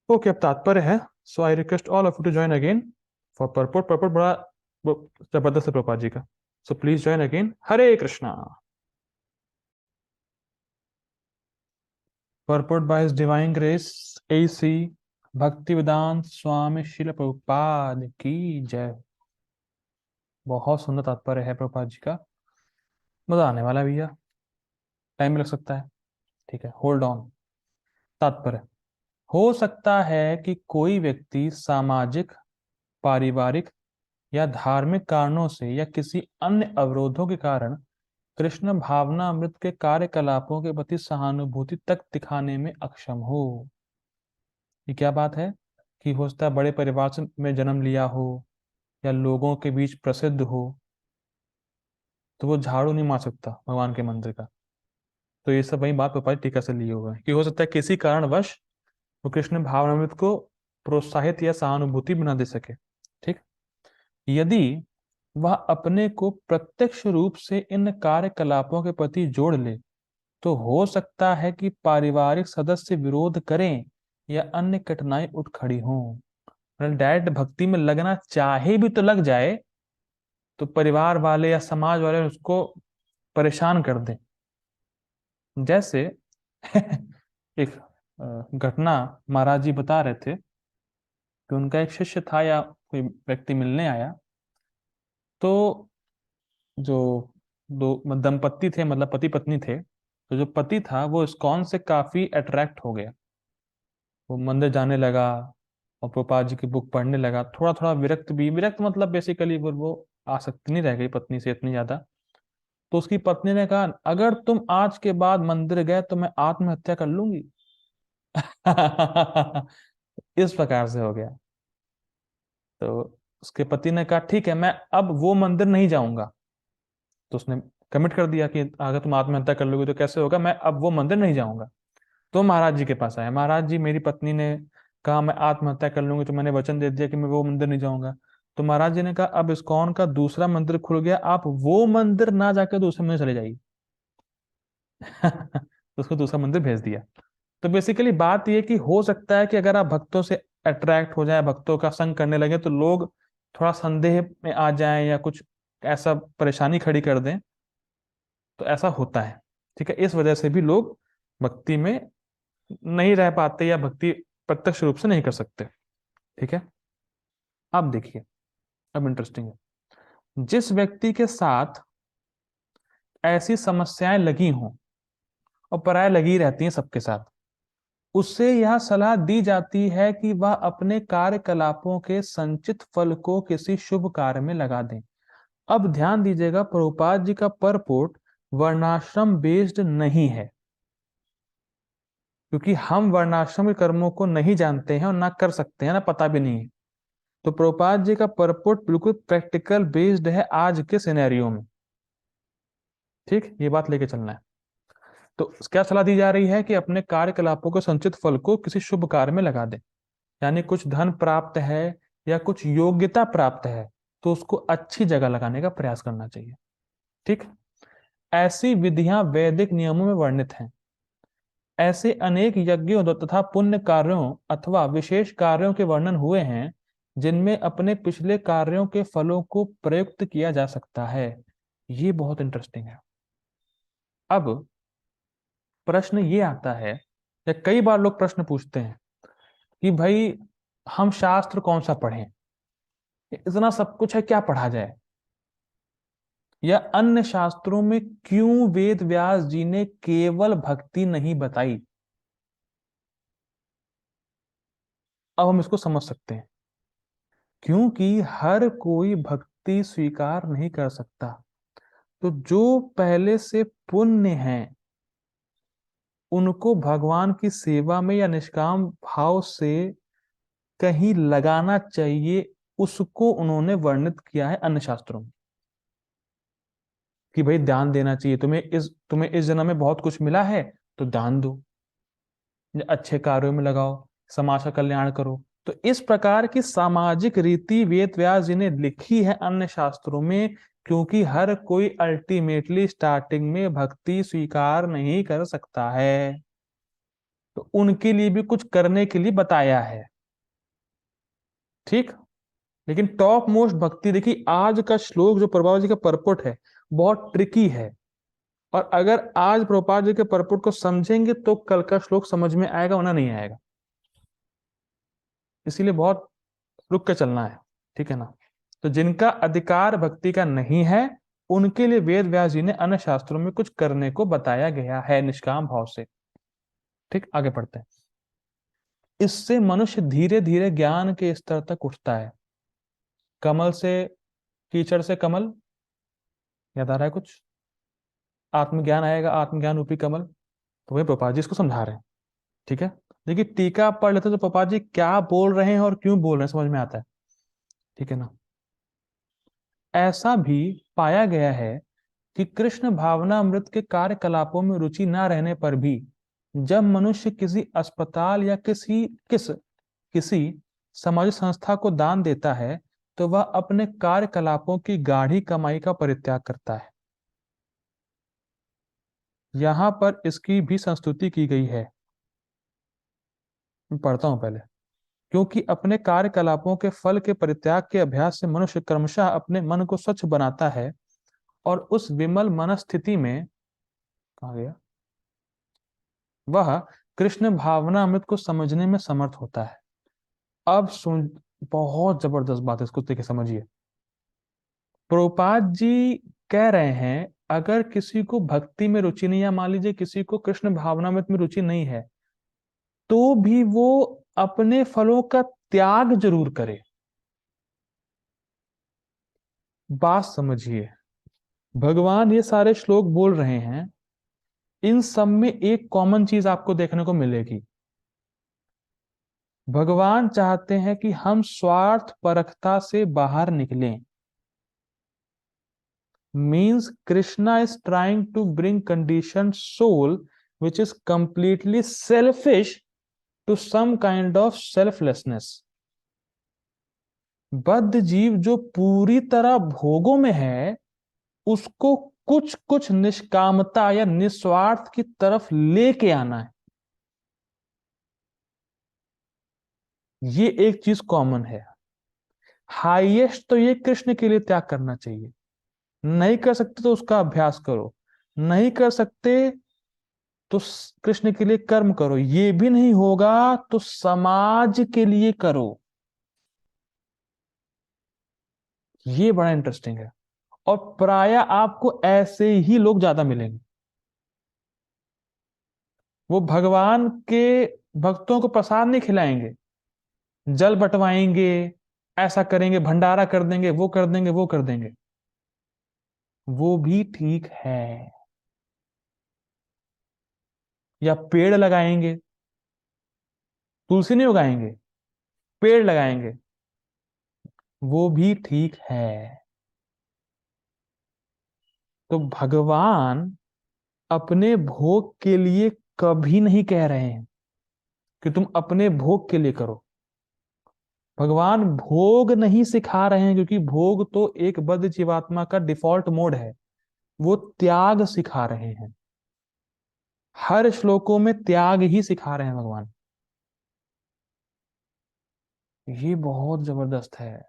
Speaker 1: ओके, अब तात्पर्य है। So I request all of you to join again for purport. Purport बड़ा जबरदस्त है प्रभुपाद जी का। So please join again. Hare Krishna. Purport by his divine grace A C Bhaktivedanta Swami Srila Prabhupada की जय। बहुत सुंदर तात्पर्य है प्रभुपाद जी का, मजा आने वाला है भैया, टाइम लग सकता है। ठीक है, होल्ड ऑन। तात्पर्य: हो सकता है कि कोई व्यक्ति सामाजिक, पारिवारिक या धार्मिक कारणों से या किसी अन्य अवरोधों के कारण कृष्ण भावना अमृत के कार्यकलापों के प्रति सहानुभूति तक दिखाने में अक्षम हो। ये क्या बात है? कि हो सकता है बड़े परिवार से में जन्म लिया हो या लोगों के बीच प्रसिद्ध हो, तो वो झाड़ू नहीं मार सकता भगवान के मंदिर का। तो ये सब वही बात पापा टीका से लिए हुए हैं कि हो सकता है किसी कारणवश वो कृष्ण भावनामृत को प्रोत्साहित या सहानुभूति बना दे सके। ठीक। यदि वह अपने को प्रत्यक्ष रूप से इन कार्यकलापों के प्रति जोड़ ले तो हो सकता है कि पारिवारिक सदस्य विरोध करें या अन्य कठिनाई उठ खड़ी हो। डायरेक्ट भक्ति में लगना चाहे भी तो लग जाए तो परिवार वाले या समाज वाले उसको परेशान कर दें। जैसे एक घटना महाराज जी बता रहे थे कि उनका एक शिष्य था या कोई व्यक्ति मिलने आया, तो जो दो दंपत्ति थे, मतलब पति पत्नी थे, तो जो पति था वो इस्कॉन से काफी अट्रैक्ट हो गया। वो मंदिर जाने लगा और प्रभुपाद जी की बुक पढ़ने लगा। थोड़ा थोड़ा विरक्त भी, विरक्त मतलब बेसिकली वो आसक्ति नहीं रह गई पत्नी से इतनी ज्यादा। तो उसकी पत्नी ने कहा अगर तुम आज के बाद मंदिर गए तो मैं आत्महत्या कर लूंगी। इस प्रकार से हो गया। तो उसके पति ने कहा ठीक है मैं अब वो मंदिर नहीं जाऊंगा। तो उसने कमिट कर दिया कि अगर तुम आत्महत्या कर लोगे तो कैसे होगा, मैं अब वो मंदिर नहीं जाऊंगा। तो महाराज जी के पास आया, महाराज जी मेरी पत्नी ने कहा मैं आत्महत्या कर लूंगी, तो मैंने वचन दे दिया कि मैं वो मंदिर नहीं जाऊंगा। तो महाराज जी ने कहा अब इस्कॉन का दूसरा मंदिर खुल गया, आप वो मंदिर ना जाकर दूसरे मंदिर चले जाइए। तो उसको दूसरा मंदिर भेज दिया। तो बेसिकली बात यह कि हो सकता है कि अगर आप भक्तों से अट्रैक्ट हो जाए, भक्तों का संग करने लगे, तो लोग थोड़ा संदेह में आ जाएं या कुछ ऐसा परेशानी खड़ी कर दें, तो ऐसा होता है। ठीक है, इस वजह से भी लोग भक्ति में नहीं रह पाते या भक्ति प्रत्यक्ष रूप से नहीं कर सकते। ठीक है, अब देखिए, अब इंटरेस्टिंग है, जिस व्यक्ति के साथ ऐसी समस्याएं लगी हों, और प्राय लगी रहती हैं सबके साथ, उससे यह सलाह दी जाती है कि वह अपने कार्यकलापों के संचित फल को किसी शुभ कार्य में लगा दें। अब ध्यान दीजिएगा, प्रभुपाद जी का परपोर्ट वर्णाश्रम बेस्ड नहीं है, क्योंकि हम वर्णाश्रम के कर्मों को नहीं जानते हैं और ना कर सकते हैं, ना पता भी नहीं है। तो प्रभुपाद जी का परपोर्ट बिल्कुल प्रैक्टिकल बेस्ड है आज के सिनेरियो में। ठीक, ये बात लेके चलना है। तो क्या सलाह दी जा रही है कि अपने कार्यकलापों के संचित फल को किसी शुभ कार्य में लगा दें। यानी कुछ धन प्राप्त है या कुछ योग्यता प्राप्त है, तो उसको अच्छी जगह लगाने का प्रयास करना चाहिए। ठीक, ऐसी विधियां वैदिक नियमों में वर्णित हैं। ऐसे अनेक यज्ञों तथा पुण्य कार्यों अथवा विशेष कार्यों के वर्णन हुए हैं जिनमें अपने पिछले कार्यों के फलों को प्रयुक्त किया जा सकता है। ये बहुत इंटरेस्टिंग है। अब प्रश्न ये आता है, या कई बार लोग प्रश्न पूछते हैं कि भाई हम शास्त्र कौन सा पढ़ें, इतना सब कुछ है क्या पढ़ा जाए, या अन्य शास्त्रों में क्यों वेद व्यास जी ने केवल भक्ति नहीं बताई। अब हम इसको समझ सकते हैं, क्योंकि हर कोई भक्ति स्वीकार नहीं कर सकता। तो जो पहले से पुण्य हैं, उनको भगवान की सेवा में या निष्काम भाव से कहीं लगाना चाहिए, उसको उन्होंने वर्णित किया है अन्य शास्त्रों में। कि भाई दान देना चाहिए, तुम्हें इस जन्म में बहुत कुछ मिला है, तो दान दो, अच्छे कार्यों में लगाओ, समाज का कल्याण करो। तो इस प्रकार की सामाजिक रीति वेद व्यास जी ने लिखी है अन्य शास्त्रों में, क्योंकि हर कोई अल्टीमेटली स्टार्टिंग में भक्ति स्वीकार नहीं कर सकता है, तो उनके लिए भी कुछ करने के लिए बताया है। ठीक, लेकिन टॉप मोस्ट भक्ति देखिए, आज का श्लोक जो प्रभुपाद जी का परपट है बहुत ट्रिकी है, और अगर आज प्रभुपाद जी के परपट को समझेंगे तो कल का श्लोक समझ में आएगा, वरना नहीं आएगा। इसीलिए बहुत रुक के चलना है। ठीक है ना। तो जिनका अधिकार भक्ति का नहीं है, उनके लिए वेद व्यास जी ने अन्य शास्त्रों में कुछ करने को बताया गया है निष्काम भाव से। ठीक, आगे पढ़ते हैं। इससे मनुष्य धीरे धीरे ज्ञान के स्तर तक उठता है। कमल से, कीचड़ से कमल, याद आ रहा है कुछ? आत्मज्ञान आएगा, आत्मज्ञान रूपी कमल। तो वही प्रभुपाद जी इसको समझा रहे हैं। ठीक है, देखिए टीका पढ़ लेते तो प्रभुपाद जी क्या बोल रहे हैं और क्यों बोल रहे हैं समझ में आता है। ठीक है ना। ऐसा भी पाया गया है कि कृष्ण भावनामृत के कार्यकलापों में रुचि न रहने पर भी जब मनुष्य किसी अस्पताल या किसी सामाजिक संस्था को दान देता है, तो वह अपने कार्यकलापों की गाढ़ी कमाई का परित्याग करता है। यहां पर इसकी भी संस्तुति की गई है। मैं पढ़ता हूं पहले। क्योंकि अपने कार्यकलापों के फल के परित्याग के अभ्यास से मनुष्य क्रमशः अपने मन को स्वच्छ बनाता है और उस विमल मनस्थिति में, कहा गया, वह कृष्ण भावना अमृत को समझने में समर्थ होता है। अब सुन, बहुत जबरदस्त बात है, इसको देखिए समझिए। प्रभुपाद जी कह रहे हैं अगर किसी को भक्ति में रुचि नहीं, या मान लीजिए किसी को कृष्ण भावनामृत में रुचि नहीं है, तो भी वो अपने फलों का त्याग जरूर करे। बात समझिए, भगवान ये सारे श्लोक बोल रहे हैं, इन सब में एक कॉमन चीज आपको देखने को मिलेगी। भगवान चाहते हैं कि हम स्वार्थ परखता से बाहर निकलें। Means Krishna is trying to bring condition soul which is completely selfish to some kind of selflessness. बद्ध जीव जो पूरी तरह भोगों में है, उसको कुछ कुछ निष्कामता या निस्वार्थ की तरफ लेके आना है। ये एक चीज कॉमन है। हाईएस्ट तो ये कृष्ण के लिए त्याग करना चाहिए। नहीं कर सकते तो उसका अभ्यास करो, नहीं कर सकते तो कृष्ण के लिए कर्म करो, ये भी नहीं होगा तो समाज के लिए करो। ये बड़ा इंटरेस्टिंग है। और प्राय आपको ऐसे ही लोग ज्यादा मिलेंगे। वो भगवान के भक्तों को प्रसाद नहीं खिलाएंगे, जल बंटवाएंगे, ऐसा करेंगे, भंडारा कर देंगे, वो कर देंगे, वो कर देंगे। वो भी ठीक है। या पेड़ लगाएंगे, तुलसी नहीं उगाएंगे, पेड़ लगाएंगे, वो भी ठीक है। तो भगवान अपने भोग के लिए कभी नहीं कह रहे हैं कि तुम अपने भोग के लिए करो। भगवान भोग नहीं सिखा रहे हैं, क्योंकि भोग तो एक बद्ध जीवात्मा का डिफॉल्ट मोड है। वो त्याग सिखा रहे हैं। हर श्लोकों में त्याग ही सिखा रहे हैं भगवान। ये बहुत जबरदस्त है।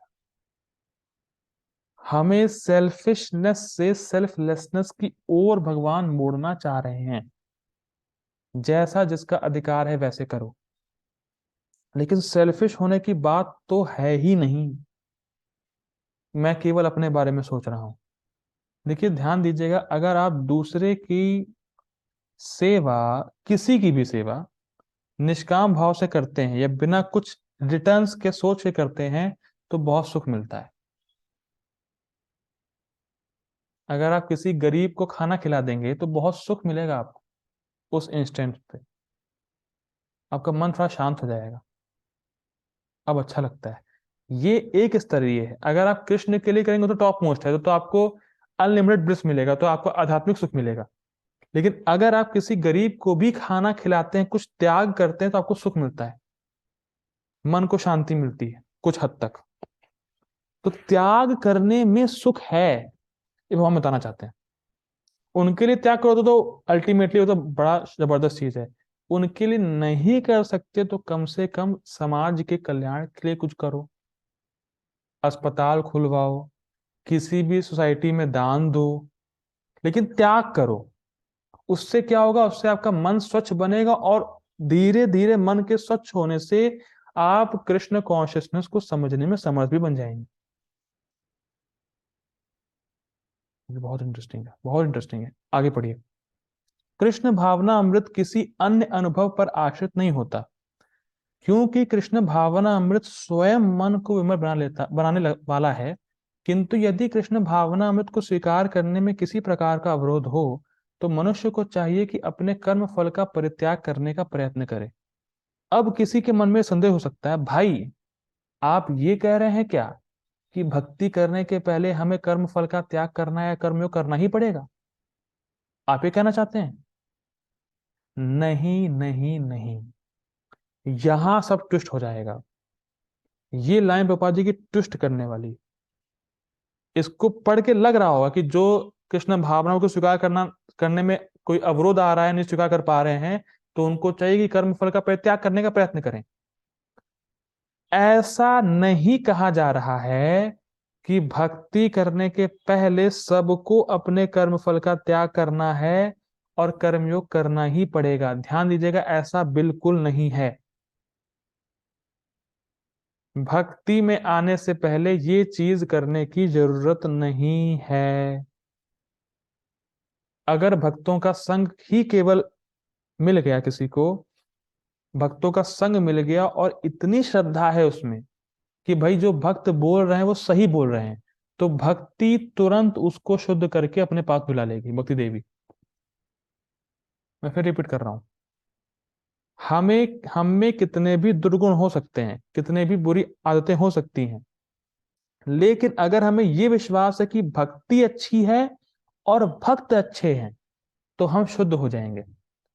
Speaker 1: हमें सेल्फिशनेस से सेल्फलेसनेस की ओर भगवान मोड़ना चाह रहे हैं। जैसा जिसका अधिकार है वैसे करो, लेकिन सेल्फिश होने की बात तो है ही नहीं। मैं केवल अपने बारे में सोच रहा हूं। देखिए, ध्यान दीजिएगा, अगर आप दूसरे की सेवा, किसी की भी सेवा निष्काम भाव से करते हैं या बिना कुछ रिटर्न्स के सोच के करते हैं, तो बहुत सुख मिलता है। अगर आप किसी गरीब को खाना खिला देंगे तो बहुत सुख मिलेगा आपको। उस इंस्टेंट पे आपका मन थोड़ा शांत हो जाएगा, अब अच्छा लगता है। ये एक स्तरीय है। अगर आप कृष्ण के लिए करेंगे तो टॉप मोस्ट है, तो आपको अनलिमिटेड ब्लिस मिलेगा, तो आपको आध्यात्मिक सुख मिलेगा। लेकिन अगर आप किसी गरीब को भी खाना खिलाते हैं, कुछ त्याग करते हैं, तो आपको सुख मिलता है, मन को शांति मिलती है कुछ हद तक। तो त्याग करने में सुख है, ये हम बताना चाहते हैं। उनके लिए त्याग करो तो अल्टीमेटली वो तो बड़ा जबरदस्त चीज है। उनके लिए नहीं कर सकते तो कम से कम समाज के कल्याण के लिए कुछ करो। अस्पताल खुलवाओ, किसी भी सोसाइटी में दान दो, लेकिन त्याग करो। उससे क्या होगा? उससे आपका मन स्वच्छ बनेगा, और धीरे धीरे मन के स्वच्छ होने से आप कृष्ण कॉन्शियसनेस को समझने में समर्थ भी बन जाएंगे। ये बहुत इंटरेस्टिंग है, बहुत इंटरेस्टिंग है। आगे पढ़िए। कृष्ण भावना अमृत किसी अन्य अनुभव पर आश्रित नहीं होता, क्योंकि कृष्ण भावना अमृत स्वयं मन को विमल वाला है। किंतु यदि कृष्ण भावना अमृत को स्वीकार करने में किसी प्रकार का अवरोध हो, तो मनुष्य को चाहिए कि अपने कर्म फल का परित्याग करने का प्रयत्न करे। अब किसी के मन में संदेह हो सकता है, भाई आप ये कह रहे हैं क्या कि भक्ति करने के पहले हमें कर्म फल का त्याग करना या कर्मयोग करना ही पड़ेगा? आप ये कहना चाहते हैं? नहीं नहीं नहीं, यहां सब ट्विस्ट हो जाएगा। ये लाइन प्रभुपाद जी की ट्विस्ट करने वाली। इसको पढ़ के लग रहा होगा कि जो कृष्ण भावनाओं को स्वीकार करने में कोई अवरोध आ रहा है, नहीं स्वीकार कर पा रहे हैं, तो उनको चाहिए कि कर्म फल का परित्याग करने का प्रयत्न करें। ऐसा नहीं कहा जा रहा है कि भक्ति करने के पहले सबको अपने कर्म फल का त्याग करना है और कर्मयोग करना ही पड़ेगा। ध्यान दीजिएगा, ऐसा बिल्कुल नहीं है। भक्ति में आने से पहले ये चीज करने की जरूरत नहीं है। अगर भक्तों का संग ही केवल मिल गया, किसी को भक्तों का संग मिल गया और इतनी श्रद्धा है उसमें कि भाई जो भक्त बोल रहे हैं वो सही बोल रहे हैं, तो भक्ति तुरंत उसको शुद्ध करके अपने पास बुला लेगी, भक्ति देवी। मैं फिर रिपीट कर रहा हूं। हम में कितने भी दुर्गुण हो सकते हैं, कितने भी बुरी आदतें हो सकती हैं, लेकिन अगर हमें ये विश्वास है कि भक्ति अच्छी है और भक्त अच्छे हैं, तो हम शुद्ध हो जाएंगे,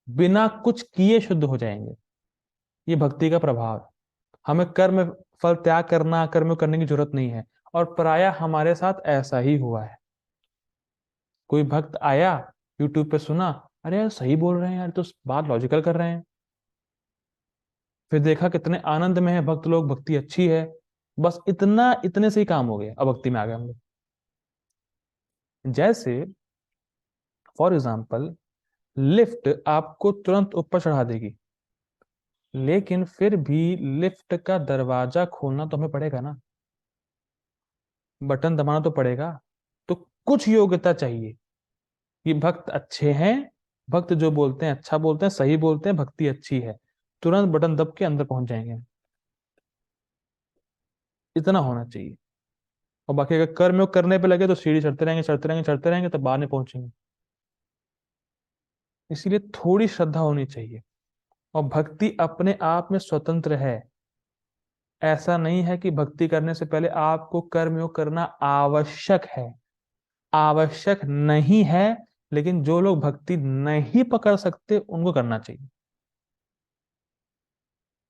Speaker 1: बिना कुछ किए शुद्ध हो जाएंगे। ये भक्ति का प्रभाव है। हमें कर्म फल त्याग करना, कर्म करने की जरूरत नहीं है। और प्रायः हमारे साथ ऐसा ही हुआ है। कोई भक्त आया, यूट्यूब पे सुना, अरे यार सही बोल रहे हैं यार, तो बात लॉजिकल कर रहे हैं। फिर देखा कितने आनंद में है भक्त लोग, भक्ति अच्छी है। बस इतने से ही काम हो गया, अब भक्ति में आ गए हम लोग। जैसे फॉर एग्जाम्पल, लिफ्ट आपको तुरंत ऊपर चढ़ा देगी, लेकिन फिर भी लिफ्ट का दरवाजा खोलना तो हमें पड़ेगा ना, बटन दबाना तो पड़ेगा। तो कुछ योग्यता चाहिए कि भक्त अच्छे हैं, भक्त जो बोलते हैं अच्छा बोलते हैं, सही बोलते हैं, भक्ति अच्छी है, तुरंत बटन दब के अंदर पहुंच जाएंगे। इतना होना चाहिए। और बाकी अगर कर्म करने पे लगे तो सीढ़ी चढ़ते रहेंगे, चढ़ते रहेंगे, चढ़ते रहेंगे, तब बाहर नहीं पहुंचेंगे। इसीलिए थोड़ी श्रद्धा होनी चाहिए। और भक्ति अपने आप में स्वतंत्र है। ऐसा नहीं है कि भक्ति करने से पहले आपको कर्मयोग करना आवश्यक है, आवश्यक नहीं है। लेकिन जो लोग भक्ति नहीं पकड़ सकते उनको करना चाहिए।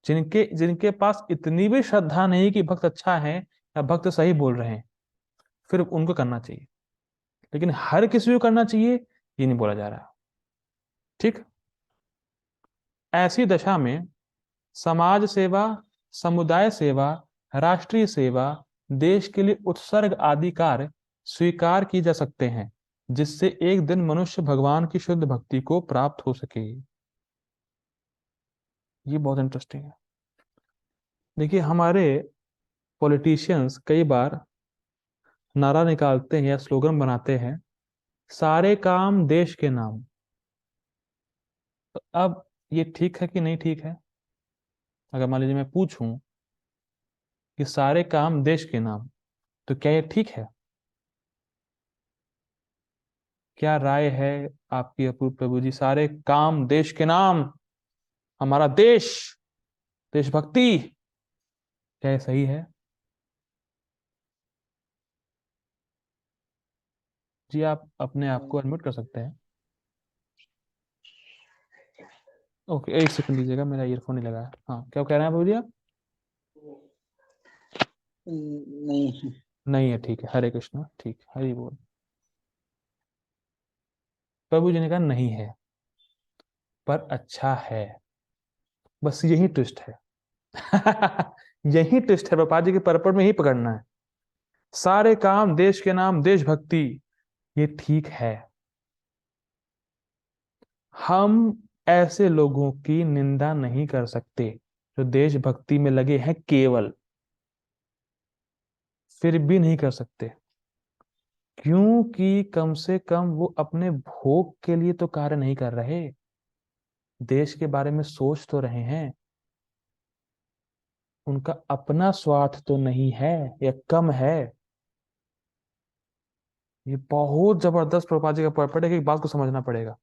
Speaker 1: जिनके जिनके पास इतनी भी श्रद्धा नहीं कि भक्त अच्छा है या भक्त सही बोल रहे हैं, फिर उनको करना चाहिए। लेकिन हर किसी को करना चाहिए ये नहीं बोला जा रहा। ठीक। ऐसी दशा में समाज सेवा, समुदाय सेवा, राष्ट्रीय सेवा, देश के लिए उत्सर्ग आदि कार्य स्वीकार की जा सकते हैं, जिससे एक दिन मनुष्य भगवान की शुद्ध भक्ति को प्राप्त हो सके। ये बहुत इंटरेस्टिंग है। देखिए, हमारे पॉलिटिशियंस कई बार नारा निकालते हैं या स्लोगन बनाते हैं, सारे काम देश के नाम। तो अब ये ठीक है कि नहीं ठीक है? अगर मान लीजिए मैं पूछूं कि सारे काम देश के नाम, तो क्या ये ठीक है? क्या राय है आपकी अपूर्व प्रभु जी? सारे काम देश के नाम, हमारा देश, देशभक्ति, क्या ये सही है? जी, आप अपने आप को अनम्यूट कर सकते हैं। ओके, एक सेकंड दीजिएगा, मेरा ईयरफोन नहीं लगा है। हाँ, क्या कह रहे हैं प्रभु जी आप?
Speaker 2: नहीं।
Speaker 1: नहीं है, ठीक है, हरे कृष्णा, ठीक, हरि बोल। प्रभु जी ने कहा नहीं है, पर अच्छा है। बस यही ट्विस्ट है। यही ट्विस्ट है, पापा जी के परपट में ही पकड़ना है। सारे काम देश के नाम, देशभक्ति, ये ठीक है। हम ऐसे लोगों की निंदा नहीं कर सकते जो देशभक्ति में लगे हैं केवल, फिर भी नहीं कर सकते। क्योंकि कम से कम वो अपने भोग के लिए तो कार्य नहीं कर रहे, देश के बारे में सोच तो रहे हैं। उनका अपना स्वार्थ तो नहीं है या कम है। ये बहुत जबरदस्त प्रभुपाद जी का पर्पट है कि एक बात को समझना पड़ेगा।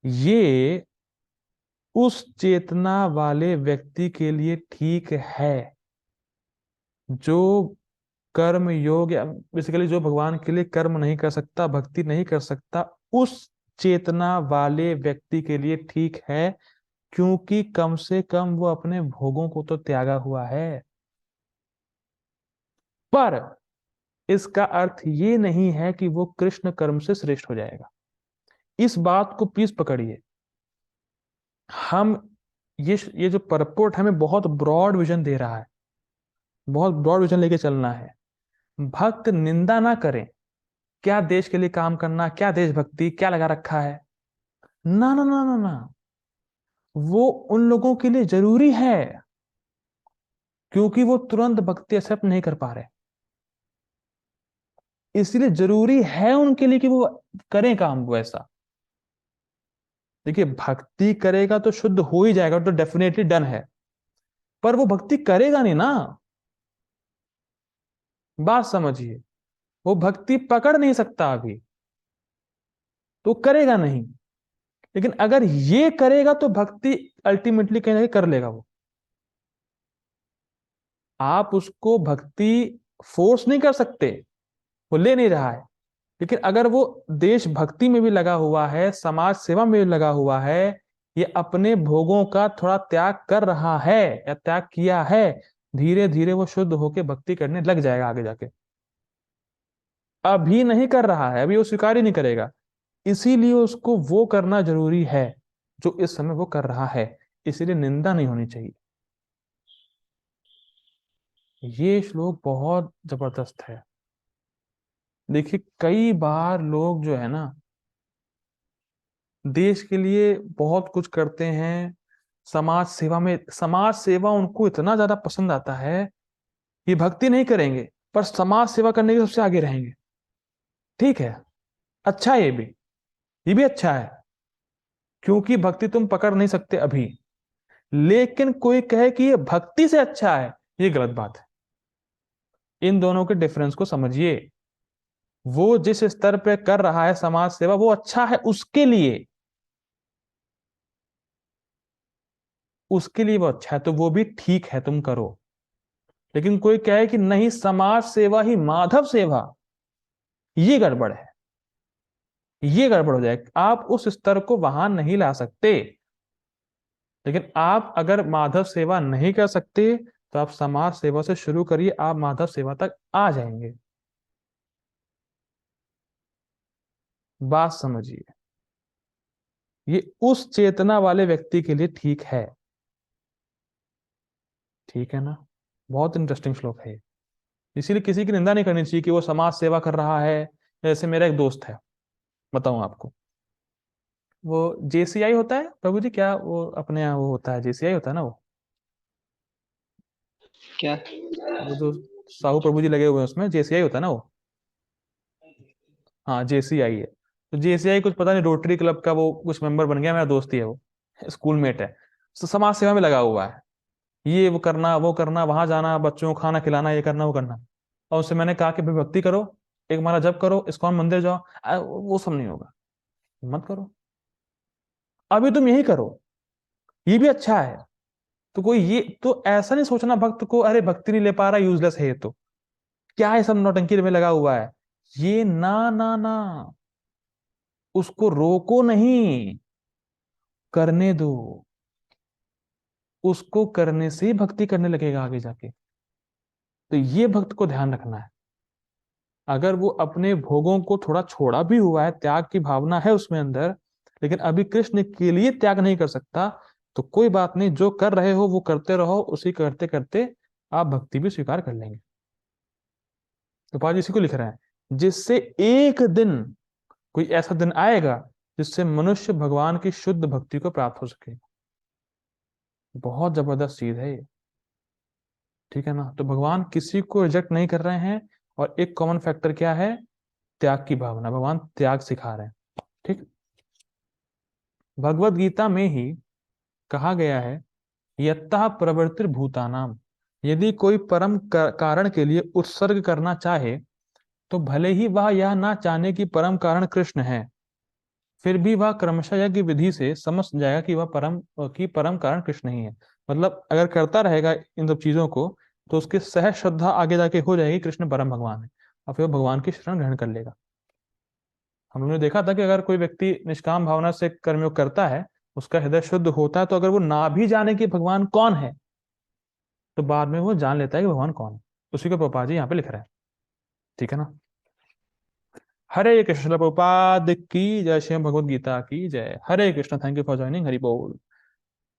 Speaker 1: ये उस चेतना वाले व्यक्ति के लिए ठीक है जो कर्म योग, या बेसिकली जो भगवान के लिए कर्म नहीं कर सकता, भक्ति नहीं कर सकता, उस चेतना वाले व्यक्ति के लिए ठीक है। क्योंकि कम से कम वो अपने भोगों को तो त्यागा हुआ है। पर इसका अर्थ ये नहीं है कि वो कृष्ण कर्म से श्रेष्ठ हो जाएगा। इस बात को प्लीज पकड़िए। हम ये जो परपोर्ट हमें बहुत ब्रॉड विजन दे रहा है, बहुत ब्रॉड विजन लेके चलना है। भक्त निंदा ना करें, क्या देश के लिए काम करना, क्या देशभक्ति, क्या लगा रखा है। ना ना ना ना ना, वो उन लोगों के लिए जरूरी है, क्योंकि वो तुरंत भक्ति एक्सेप्ट नहीं कर पा रहे। इसलिए जरूरी है उनके लिए कि वो करें काम वैसा। देखिए, भक्ति करेगा तो शुद्ध हो ही जाएगा, तो डेफिनेटली डन है। पर वो भक्ति करेगा नहीं ना, बात समझिए। वो भक्ति पकड़ नहीं सकता अभी, तो करेगा नहीं। लेकिन अगर ये करेगा तो भक्ति अल्टीमेटली कहीं ना कहीं कर लेगा वो। आप उसको भक्ति फोर्स नहीं कर सकते, वो ले नहीं रहा है। लेकिन अगर वो देशभक्ति में भी लगा हुआ है, समाज सेवा में भी लगा हुआ है, ये अपने भोगों का थोड़ा त्याग कर रहा है या त्याग किया है, धीरे धीरे वो शुद्ध होके भक्ति करने लग जाएगा आगे जाके। अभी नहीं कर रहा है, अभी वो स्वीकार ही नहीं करेगा। इसीलिए उसको वो करना जरूरी है जो इस समय वो कर रहा है। इसीलिए निंदा नहीं होनी चाहिए। ये श्लोक बहुत जबरदस्त है। देखिए कई बार लोग जो है ना, देश के लिए बहुत कुछ करते हैं, समाज सेवा उनको इतना ज्यादा पसंद आता है, ये भक्ति नहीं करेंगे पर समाज सेवा करने के सबसे आगे रहेंगे। ठीक है, अच्छा है ये भी अच्छा है, क्योंकि भक्ति तुम पकड़ नहीं सकते अभी। लेकिन कोई कहे कि ये भक्ति से अच्छा है, ये गलत बात है। इन दोनों के डिफरेंस को समझिए। वो जिस स्तर पे कर रहा है समाज सेवा, वो अच्छा है उसके लिए, उसके लिए वो अच्छा है, तो वो भी ठीक है, तुम करो। लेकिन कोई कहे कि नहीं, समाज सेवा ही माधव सेवा, ये गड़बड़ है, ये गड़बड़ हो जाए, आप उस स्तर को वहां नहीं ला सकते। लेकिन आप अगर माधव सेवा नहीं कर सकते तो आप समाज सेवा से शुरू करिए, आप माधव सेवा तक आ जाएंगे। बात समझिए, ये उस चेतना वाले व्यक्ति के लिए ठीक है। ठीक है ना? बहुत इंटरेस्टिंग श्लोक है ये। इसीलिए किसी की निंदा नहीं करनी चाहिए कि वो समाज सेवा कर रहा है। जैसे मेरा एक दोस्त है, बताऊं आपको, वो जेसीआई होता है प्रभु जी, क्या वो अपने यहाँ वो होता है, जेसीआई होता है ना
Speaker 2: क्या?
Speaker 1: वो जो साहू प्रभु जी लगे हुए हैं उसमें जेसीआई होता है ना वो। हाँ जेसीआई है। तो जेसीआई कुछ पता नहीं रोटरी क्लब का वो कुछ मेंबर बन गया, मेरा दोस्त ही है वो, स्कूल मेट है। तो समाज सेवा में लगा हुआ है, ये वो करना वो करना, वहां जाना, बच्चों को खाना खिलाना, ये करना वो करना। और उससे मैंने कहा कि भाई भक्ति करो, एक हमारा जप करो, इस्कॉन मंदिर जाओ। वो सब नहीं होगा, मत करो, अभी तुम यही करो, ये भी अच्छा है। तो कोई ये तो ऐसा नहीं सोचना भक्त को, अरे भक्ति नहीं ले पा रहा, यूजलेस है ये तो, क्या है सब नौटंकी में लगा हुआ है। ये ना ना ना, उसको रोको नहीं, करने दो। उसको करने से ही भक्ति करने लगेगा आगे जाके। तो ये भक्त को ध्यान रखना है। अगर वो अपने भोगों को थोड़ा छोड़ा भी हुआ है, त्याग की भावना है उसमें अंदर, लेकिन अभी कृष्ण के लिए त्याग नहीं कर सकता, तो कोई बात नहीं, जो कर रहे हो वो करते रहो, उसी करते करते आप भक्ति भी स्वीकार कर लेंगे। तो पाजी इसी को लिख रहे हैं, जिससे एक दिन, कोई ऐसा दिन आएगा जिससे मनुष्य भगवान की शुद्ध भक्ति को प्राप्त हो सके। बहुत जबरदस्त चीज है ये। ठीक है ना? तो भगवान किसी को रिजेक्ट नहीं कर रहे हैं। और एक कॉमन फैक्टर क्या है? त्याग की भावना, भगवान त्याग सिखा रहे हैं। ठीक। भगवत गीता में ही कहा गया है, यत्तः प्रवृत्तिर्भूतानाम, यदि कोई परम कारण के लिए उत्सर्ग करना चाहे, तो भले ही वह यह ना चाहने कि परम कारण कृष्ण है, फिर भी वह क्रमशः यज्ञ विधि से समझ जाएगा कि वह परम कारण कृष्ण ही है। मतलब अगर करता रहेगा इन सब चीजों को, तो उसकी सहज श्रद्धा आगे जाके हो जाएगी कृष्ण परम भगवान है, और फिर वो भगवान की शरण ग्रहण कर लेगा। हम लोगों ने देखा था कि अगर कोई व्यक्ति निष्काम भावना से कर्मयोग करता है, उसका हृदय शुद्ध होता है, तो अगर वो ना भी जाने कि भगवान कौन है, तो बाद में वो जान लेता है कि भगवान कौन है। उसी को प्रभुपाद जी यहाँ पे लिख रहे हैं। ठीक है ना? हरे कृष्ण, प्रभुपाद की जय। श्री भगवद गीता की जय। Hare Krishna. Thank you for joining. Hari बोल।